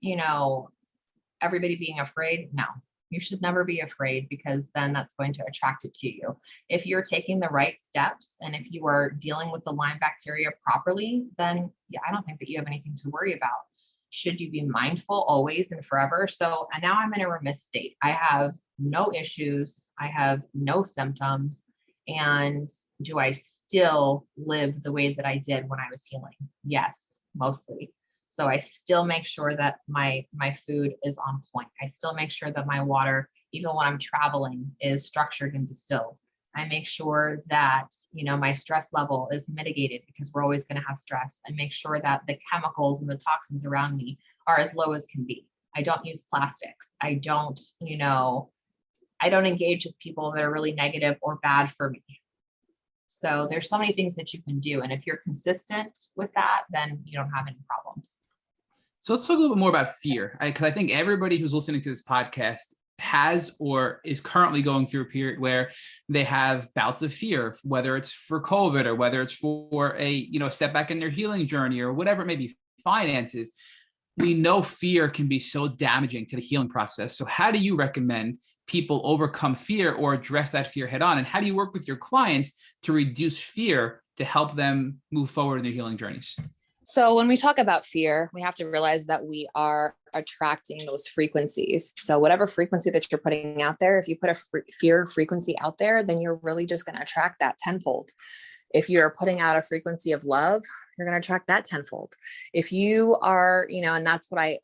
everybody being afraid, no, you should never be afraid because then that's going to attract it to you. If you're taking the right steps and if you are dealing with the Lyme bacteria properly, then yeah, I don't think that you have anything to worry about. should you be mindful always and forever? So, and now I'm in a remiss state. I have no issues. I have no symptoms. And do I still live the way that I did when I was healing? Yes, mostly. So I still make sure that my food is on point. I still make sure that my water, even when I'm traveling, is structured and distilled. I make sure that, my stress level is mitigated, because we're always going to have stress, and make sure that the chemicals and the toxins around me are as low as can be. I don't use plastics. I don't engage with people that are really negative or bad for me. So there's so many things that you can do. And if you're consistent with that, then you don't have any problems. So let's talk a little bit more about fear, because I think everybody who's listening to this podcast has or is currently going through a period where they have bouts of fear, whether it's for COVID or whether it's for a setback in their healing journey or whatever it may be, finances. We know fear can be so damaging to the healing process. So how do you recommend people overcome fear or address that fear head on? And how do you work with your clients to reduce fear to help them move forward in their healing journeys? So when we talk about fear, we have to realize that we are attracting those frequencies. So whatever frequency that you're putting out there, if you put a fear frequency out there, then you're really just going to attract that tenfold. If you're putting out a frequency of love, you're going to attract that tenfold. If you are, and that's what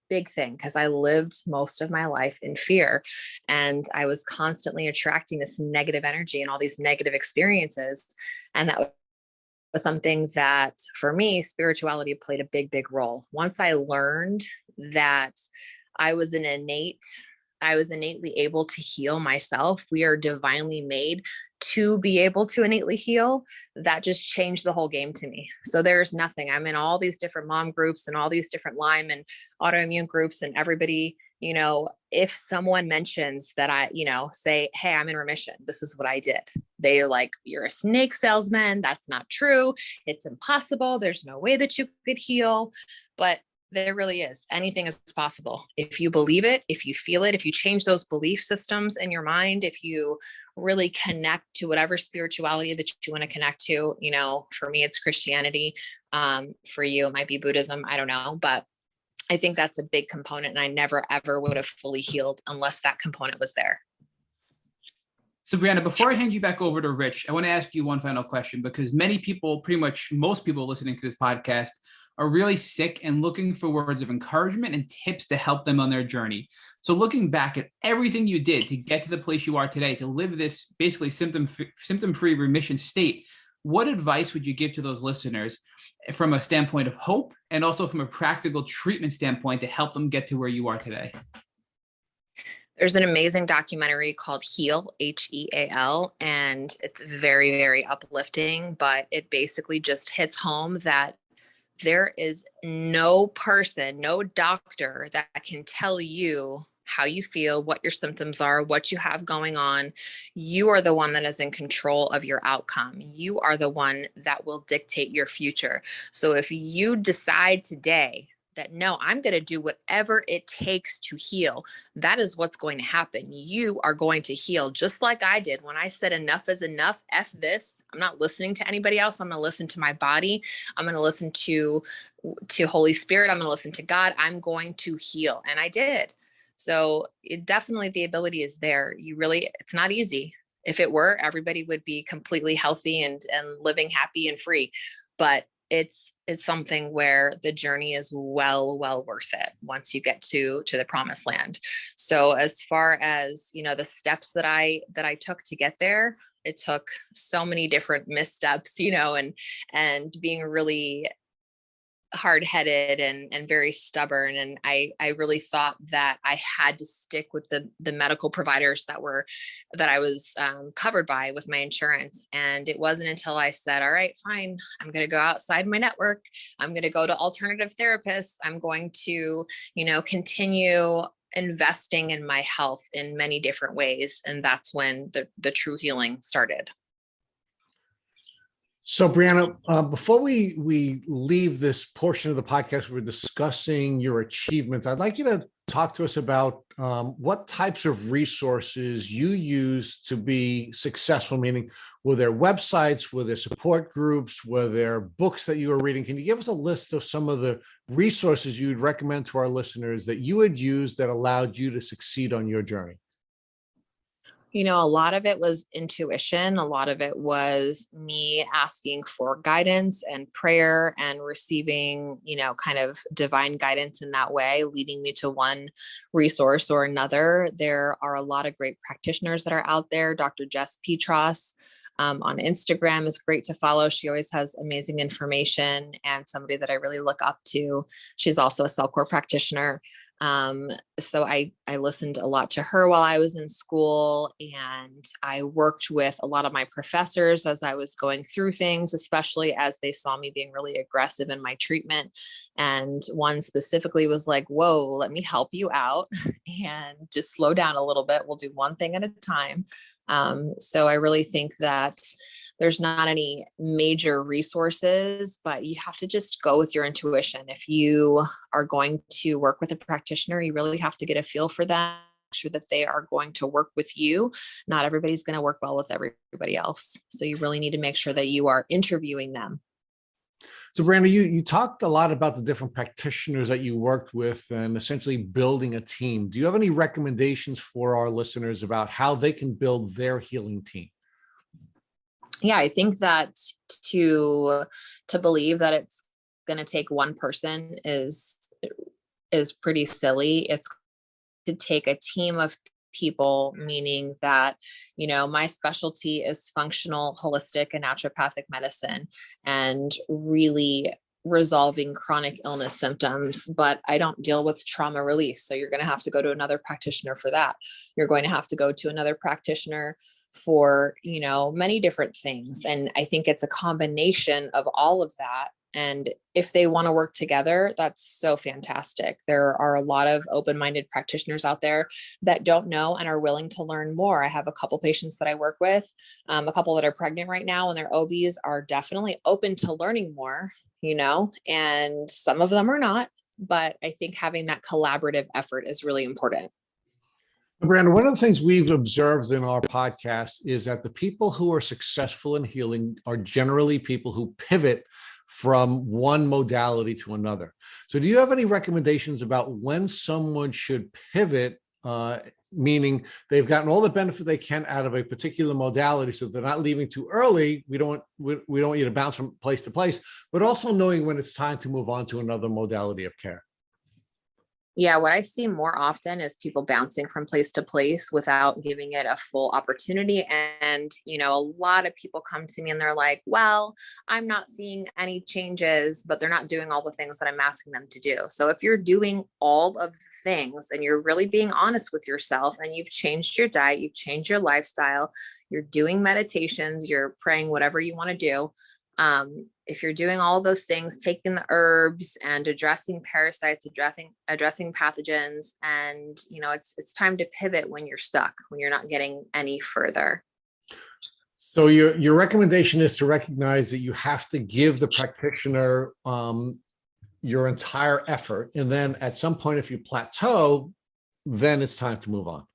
big thing, because I lived most of my life in fear, and I was constantly attracting this negative energy and all these negative experiences. And that was something that for me, spirituality played a big, big role. Once I learned that I was innately able to heal myself. We are divinely made to be able to innately heal. That just changed the whole game to me. So there's nothing. I'm in all these different mom groups and all these different Lyme and autoimmune groups, and everybody, if someone mentions that I, say, hey, I'm in remission, this is what I did. They're like, you're a snake salesman. That's not true. It's impossible. There's no way that you could heal. But there really is. Anything is possible. If you believe it, if you feel it, if you change those belief systems in your mind, if you really connect to whatever spirituality that you want to connect to, for me, it's Christianity. For you, it might be Buddhism. I don't know, but I think that's a big component. And I never, ever would have fully healed unless that component was there. So Brianna, before I hand you back over to Rich, I want to ask you one final question, because many people, pretty much most people listening to this podcast, are really sick and looking for words of encouragement and tips to help them on their journey. So looking back at everything you did to get to the place you are today, to live this basically symptom-free remission state, what advice would you give to those listeners from a standpoint of hope and also from a practical treatment standpoint to help them get to where you are today? There's an amazing documentary called Heal, Heal, and it's very, very uplifting, but it basically just hits home that there is no person, no doctor that can tell you how you feel, what your symptoms are, what you have going on. You are the one that is in control of your outcome. You are the one that will dictate your future. So if you decide today that, no, I'm going to do whatever it takes to heal, that is what's going to happen. You are going to heal, just like I did when I said enough is enough. F this. I'm not listening to anybody else. I'm going to listen to my body. I'm going to listen to Holy Spirit. I'm going to listen to God. I'm going to heal. And I did. So definitely the ability is there. It's not easy. If it were, everybody would be completely healthy and living happy and free. But it's something where the journey is well worth it once you get to the promised land. So as far as, the steps that I took to get there, it took so many different missteps, and being really hard-headed and very stubborn. And I really thought that I had to stick with the medical providers that I was covered by with my insurance. And it wasn't until I said, all right, fine, I'm going to go outside my network. I'm going to go to alternative therapists. I'm going to, continue investing in my health in many different ways. And that's when the true healing started. So Brianna, before we leave this portion of the podcast, we're discussing your achievements. I'd like you to talk to us about what types of resources you use to be successful, meaning were there websites, were there support groups, were there books that you were reading? Can you give us a list of some of the resources you'd recommend to our listeners that you had used that allowed you to succeed on your journey? You know, a lot of it was intuition. A lot of it was me asking for guidance and prayer and receiving, you know, kind of divine guidance in that way, leading me to one resource or another. There are a lot of great practitioners that are out there. Dr. Jess Petros on Instagram is great to follow. She always has amazing information and somebody that I really look up to. She's also a cell core practitioner. So I listened a lot to her while I was in school, and I worked with a lot of my professors as I was going through things, especially as they saw me being really aggressive in my treatment. And one specifically was like, whoa, let me help you out and just slow down a little bit. We'll do one thing at a time. So I really think that there's not any major resources, but you have to just go with your intuition. If you are going to work with a practitioner, you really have to get a feel for them, make sure that they are going to work with you. Not everybody's going to work well with everybody else. So you really need to make sure that you are interviewing them. So Brianna, you talked a lot about the different practitioners that you worked with and essentially building a team. Do you have any recommendations for our listeners about how they can build their healing team? Yeah, I think that to believe that it's going to take one person is pretty silly. It's to take a team of people, meaning that, you know, my specialty is functional, holistic, and naturopathic medicine, and really resolving chronic illness symptoms, but I don't deal with trauma release. So you're going to have to go to another practitioner for that. You're going to have to go to another practitioner for, you know, many different things. And I think it's a combination of all of that. And if they want to work together, that's so fantastic. There are a lot of open-minded practitioners out there that don't know and are willing to learn more. I have a couple patients that I work with, a couple that are pregnant right now, and their OBs are definitely open to learning more, you know, and some of them are not. But I think having that collaborative effort is really important. Brandon, one of the things we've observed in our podcast is that the people who are successful in healing are generally people who pivot from one modality to another. So do you have any recommendations about when someone should pivot, meaning they've gotten all the benefit they can out of a particular modality, so they're not leaving too early? We don't want you to bounce from place to place, but also knowing when it's time to move on to another modality of care. Yeah, what I see more often is people bouncing from place to place without giving it a full opportunity. And, you know, a lot of people come to me and they're like, well, I'm not seeing any changes, but they're not doing all the things that I'm asking them to do. So if you're doing all of the things and you're really being honest with yourself and you've changed your diet, you've changed your lifestyle, you're doing meditations, you're praying, whatever you want to do. If you're doing all those things, taking the herbs and addressing parasites, addressing pathogens, and, you know, it's time to pivot when you're stuck, when you're not getting any further. So your recommendation is to recognize that you have to give the practitioner your entire effort. And then at some point, if you plateau, then it's time to move on.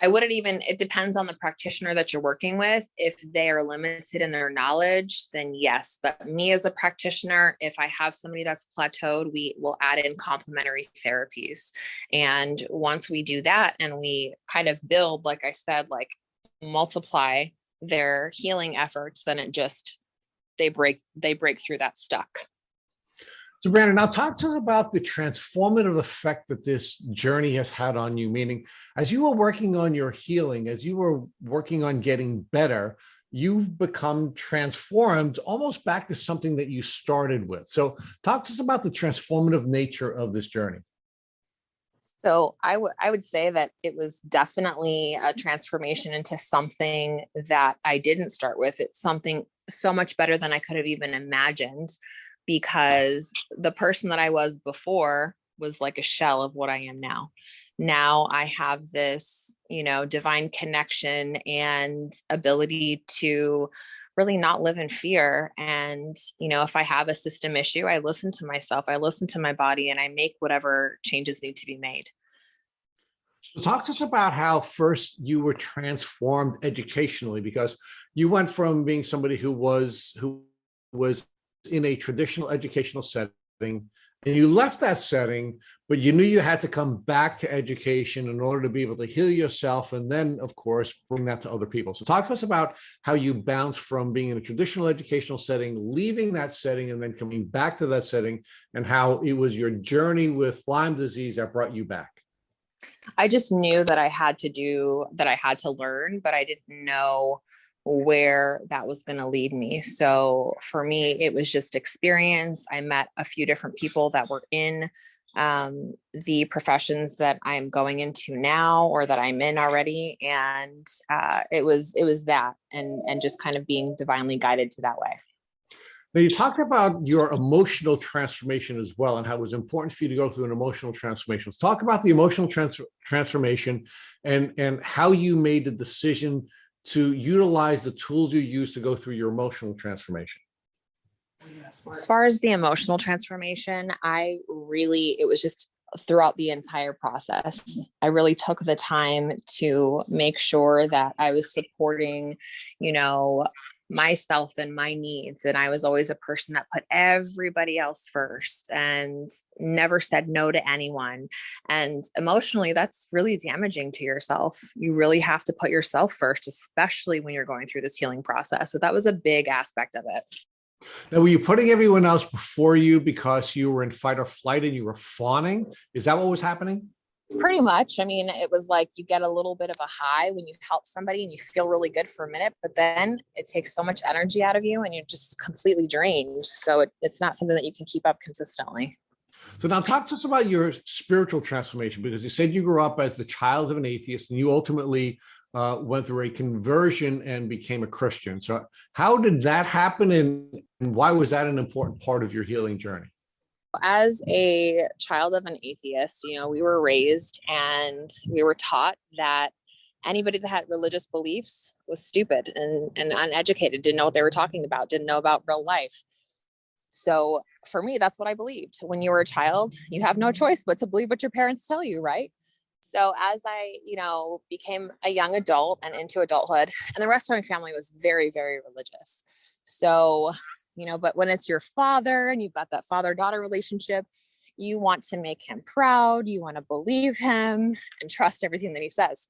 I wouldn't even, it depends on the practitioner that you're working with. If they are limited in their knowledge, then yes. But me as a practitioner, if I have somebody that's plateaued, we will add in complementary therapies. And once we do that and we kind of build, like I said, like multiply their healing efforts, then it just, they break through that stuck. So Brandon, now talk to us about the transformative effect that this journey has had on you, meaning as you were working on your healing, as you were working on getting better, you've become transformed almost back to something that you started with. So talk to us about the transformative nature of this journey. So I would say that it was definitely a transformation into something that I didn't start with. It's something so much better than I could have even imagined, because the person that I was before was like a shell of what I am now. Now I have this, you know, divine connection and ability to really not live in fear. And, if I have a system issue, I listen to myself, I listen to my body, and I make whatever changes need to be made. So talk to us about how first you were transformed educationally, because you went from being somebody who was in a traditional educational setting, and you left that setting, but you knew you had to come back to education in order to be able to heal yourself, and then, of course, bring that to other people. So talk to us about how you bounced from being in a traditional educational setting, leaving that setting, and then coming back to that setting, and how it was your journey with Lyme disease that brought you back. I just knew that I had to learn, but I didn't know where that was going to lead me. So for me, it was just experience. I met a few different people that were in the professions that I'm going into now, or that I'm in already. And it was that, and just kind of being divinely guided to that way. Now, you talked about your emotional transformation as well, and how it was important for you to go through an emotional transformation. Let's talk about the emotional transformation, and how you made the decision to utilize the tools you use to go through your emotional transformation. As far as the emotional transformation, it was just throughout the entire process. I really took the time to make sure that I was supporting, myself and my needs. And I was always a person that put everybody else first and never said no to anyone. And emotionally, that's really damaging to yourself. You really have to put yourself first, especially when you're going through this healing process. So that was a big aspect of it. Now, were you putting everyone else before you because you were in fight or flight and you were fawning? Is that what was happening? Pretty much. I mean, it was like you get a little bit of a high when you help somebody and you feel really good for a minute, but then it takes so much energy out of you and you're just completely drained. So it's not something that you can keep up consistently. So now talk to us about your spiritual transformation, because you said you grew up as the child of an atheist and you ultimately went through a conversion and became a Christian. So how did that happen, and why was that an important part of your healing journey? As a child of an atheist, we were raised and we were taught that anybody that had religious beliefs was stupid and uneducated, didn't know what they were talking about, didn't know about real life. So for me, that's what I believed. When you were a child, you have no choice but to believe what your parents tell you, right? So as I, became a young adult and into adulthood, and the rest of my family was very, very religious. So but when it's your father and you've got that father-daughter relationship, you want to make him proud, you want to believe him and trust everything that he says.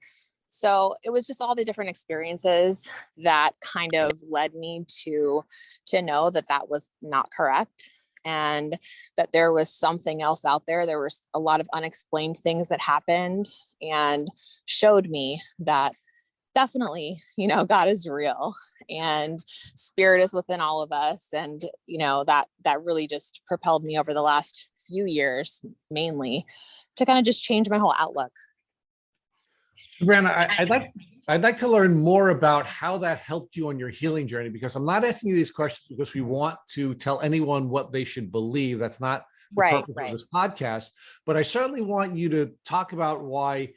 So it was just all the different experiences that kind of led me to know that that was not correct, and that there was something else out there. There was a lot of unexplained things that happened and showed me that definitely, God is real and spirit is within all of us. And, that really just propelled me over the last few years, mainly, to kind of just change my whole outlook. Brianna, I'd like to learn more about how that helped you on your healing journey, because I'm not asking you these questions because we want to tell anyone what they should believe. That's not the purpose of this podcast, but I certainly want you to talk about why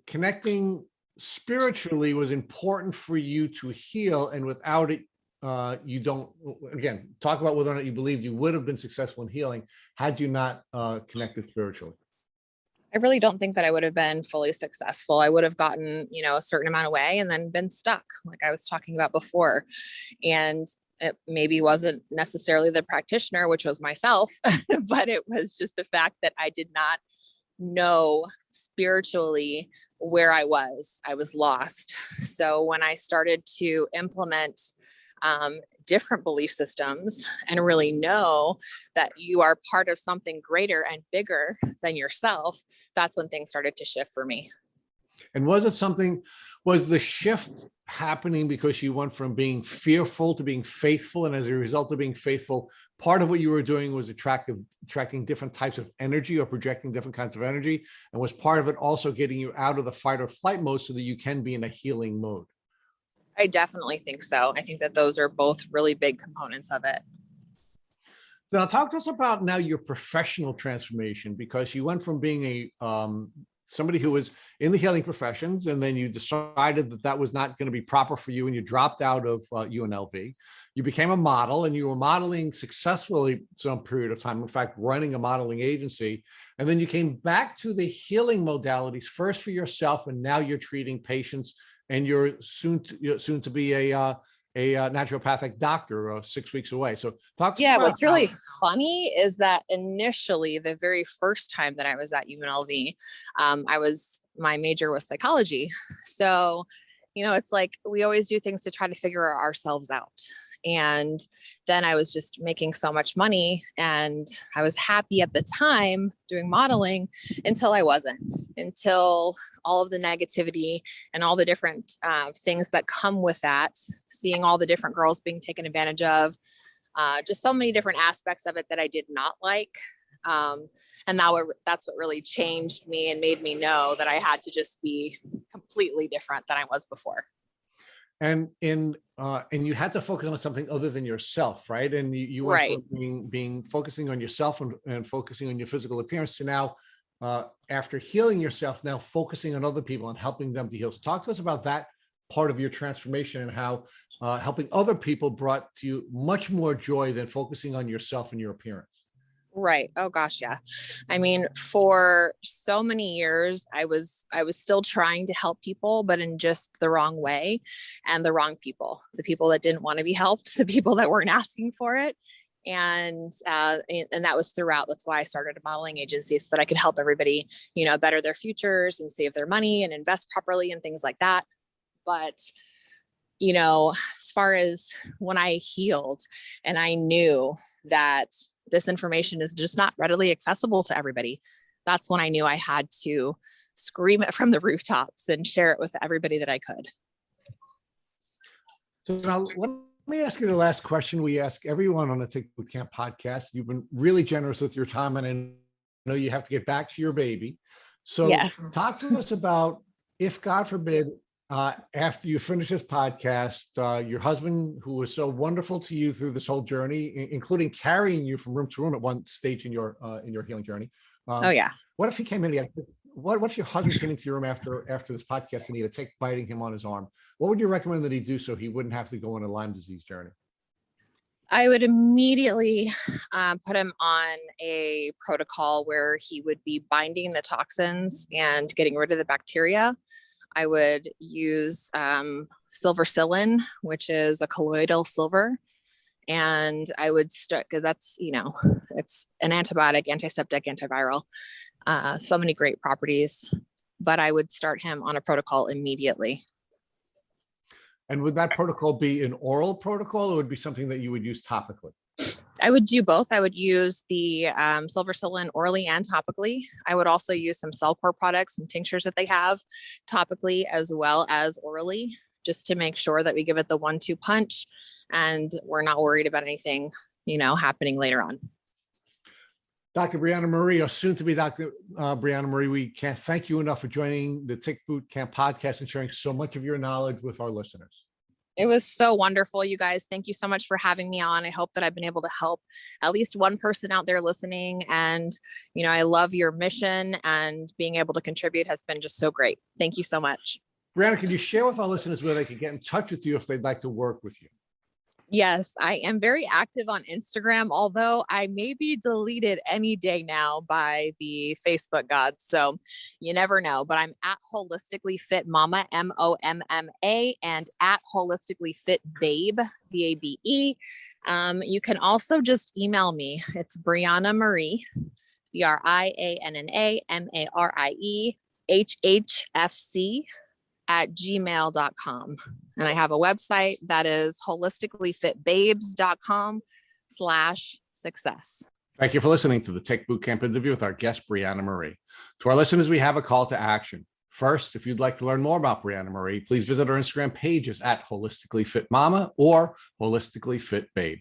connecting spiritually was important for you to heal, and without it, you don't, again, talk about whether or not you believed you would have been successful in healing had you not connected spiritually. I really don't think that I would have been fully successful. I would have gotten, a certain amount away and then been stuck, like I was talking about before. And it maybe wasn't necessarily the practitioner, which was myself, but it was just the fact that I did not know spiritually where I was lost. So when I started to implement different belief systems and really know that you are part of something greater and bigger than yourself, that's when things started to shift for me. And was the shift happening because you went from being fearful to being faithful? And as a result of being faithful, part of what you were doing was attracting different types of energy, or projecting different kinds of energy. And was part of it also getting you out of the fight or flight mode so that you can be in a healing mode? I definitely think so. I think that those are both really big components of it. So now talk to us about now your professional transformation, because you went from being somebody who was in the healing professions, and then you decided that that was not going to be proper for you, and you dropped out of UNLV. You became a model, and you were modeling successfully some period of time, in fact, running a modeling agency. And then you came back to the healing modalities, first for yourself, and now you're treating patients, and you're soon to be a naturopathic doctor 6 weeks away. So talk to me Yeah, about what's really funny is that initially, the very first time that I was at UNLV, my major was psychology. So, it's like we always do things to try to figure ourselves out. And then I was just making so much money, and I was happy at the time doing modeling until I wasn't, until all of the negativity and all the different things that come with that, seeing all the different girls being taken advantage of, just so many different aspects of it that I did not like. And that's what really changed me and made me know that I had to just be completely different than I was before. And you had to focus on something other than yourself, right? And you went Right. from being focusing on yourself and focusing on your physical appearance to now, after healing yourself, now focusing on other people and helping them to heal. So talk to us about that part of your transformation, and how helping other people brought to you much more joy than focusing on yourself and your appearance. Right. Oh gosh, yeah. I mean, for so many years, I was still trying to help people, but in just the wrong way, and the wrong people, the people that didn't want to be helped, the people that weren't asking for it. And that was throughout. That's why I started a modeling agency, so that I could help everybody, better their futures and save their money and invest properly and things like that. But as far as when I healed and I knew that this information is just not readily accessible to everybody, that's when I knew I had to scream it from the rooftops and share it with everybody that I could. So now let me ask you the last question we ask everyone on the Tick Bootcamp podcast. You've been really generous with your time, and I know you have to get back to your baby. So Yes. Talk to us about, if God forbid, after you finish this podcast, your husband, who was so wonderful to you through this whole journey, including carrying you from room to room at one stage in your healing journey. Oh yeah. What if he came in? What if your husband came into your room after this podcast and he had a tick biting him on his arm? What would you recommend that he do so he wouldn't have to go on a Lyme disease journey? I would immediately put him on a protocol where he would be binding the toxins and getting rid of the bacteria. I would use silvercillin, which is a colloidal silver. And I would start, because that's, it's an antibiotic, antiseptic, antiviral, so many great properties, but I would start him on a protocol immediately. And would that protocol be an oral protocol, or would it be something that you would use topically? I would do both. I would use the silvercillin orally and topically. I would also use some Cellcore products and tinctures that they have topically as well as orally, just to make sure that we give it the 1-2 punch and we're not worried about anything, happening later on. Dr. Brianna Marie, or soon to be Dr. Brianna Marie, we can't thank you enough for joining the Tick Bootcamp podcast and sharing so much of your knowledge with our listeners. It was so wonderful, you guys. Thank you so much for having me on. I hope that I've been able to help at least one person out there listening. And, I love your mission, and being able to contribute has been just so great. Thank you so much. Brianna, can you share with our listeners where they can get in touch with you if they'd like to work with you? Yes, I am very active on Instagram, although I may be deleted any day now by the Facebook gods. So you never know, but I'm at Holistically Fit Mama, MOMMA, and at Holistically Fit Babe, BABE. You can also just email me. It's Brianna Marie, BRIANNA MARIE HHFC @gmail.com. And I have a website that is holisticallyfitbabes.com/success. Thank you for listening to the Tick Bootcamp interview with our guest, Brianna Marie. To our listeners, we have a call to action. First, if you'd like to learn more about Brianna Marie, please visit our Instagram pages at Holistically Fit Mama or Holistically Fit Babe.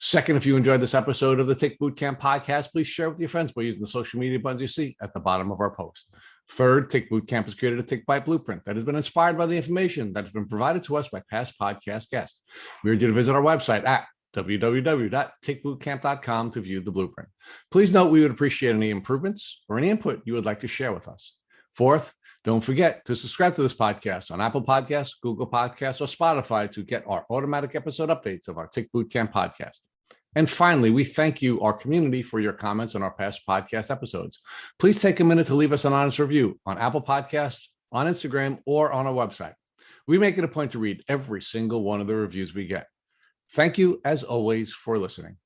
Second, if you enjoyed this episode of the Tick Bootcamp podcast, please share with your friends by using the social media buttons you see at the bottom of our post. Third, Tick Bootcamp has created a Tick Bite blueprint that has been inspired by the information that has been provided to us by past podcast guests. We urge you to visit our website at www.tickbootcamp.com to view the blueprint. Please note we would appreciate any improvements or any input you would like to share with us. Fourth, don't forget to subscribe to this podcast on Apple Podcasts, Google Podcasts, or Spotify to get our automatic episode updates of our Tick Bootcamp podcast. And finally, we thank you, our community, for your comments on our past podcast episodes. Please take a minute to leave us an honest review on Apple Podcasts, on Instagram, or on our website. We make it a point to read every single one of the reviews we get. Thank you, as always, for listening.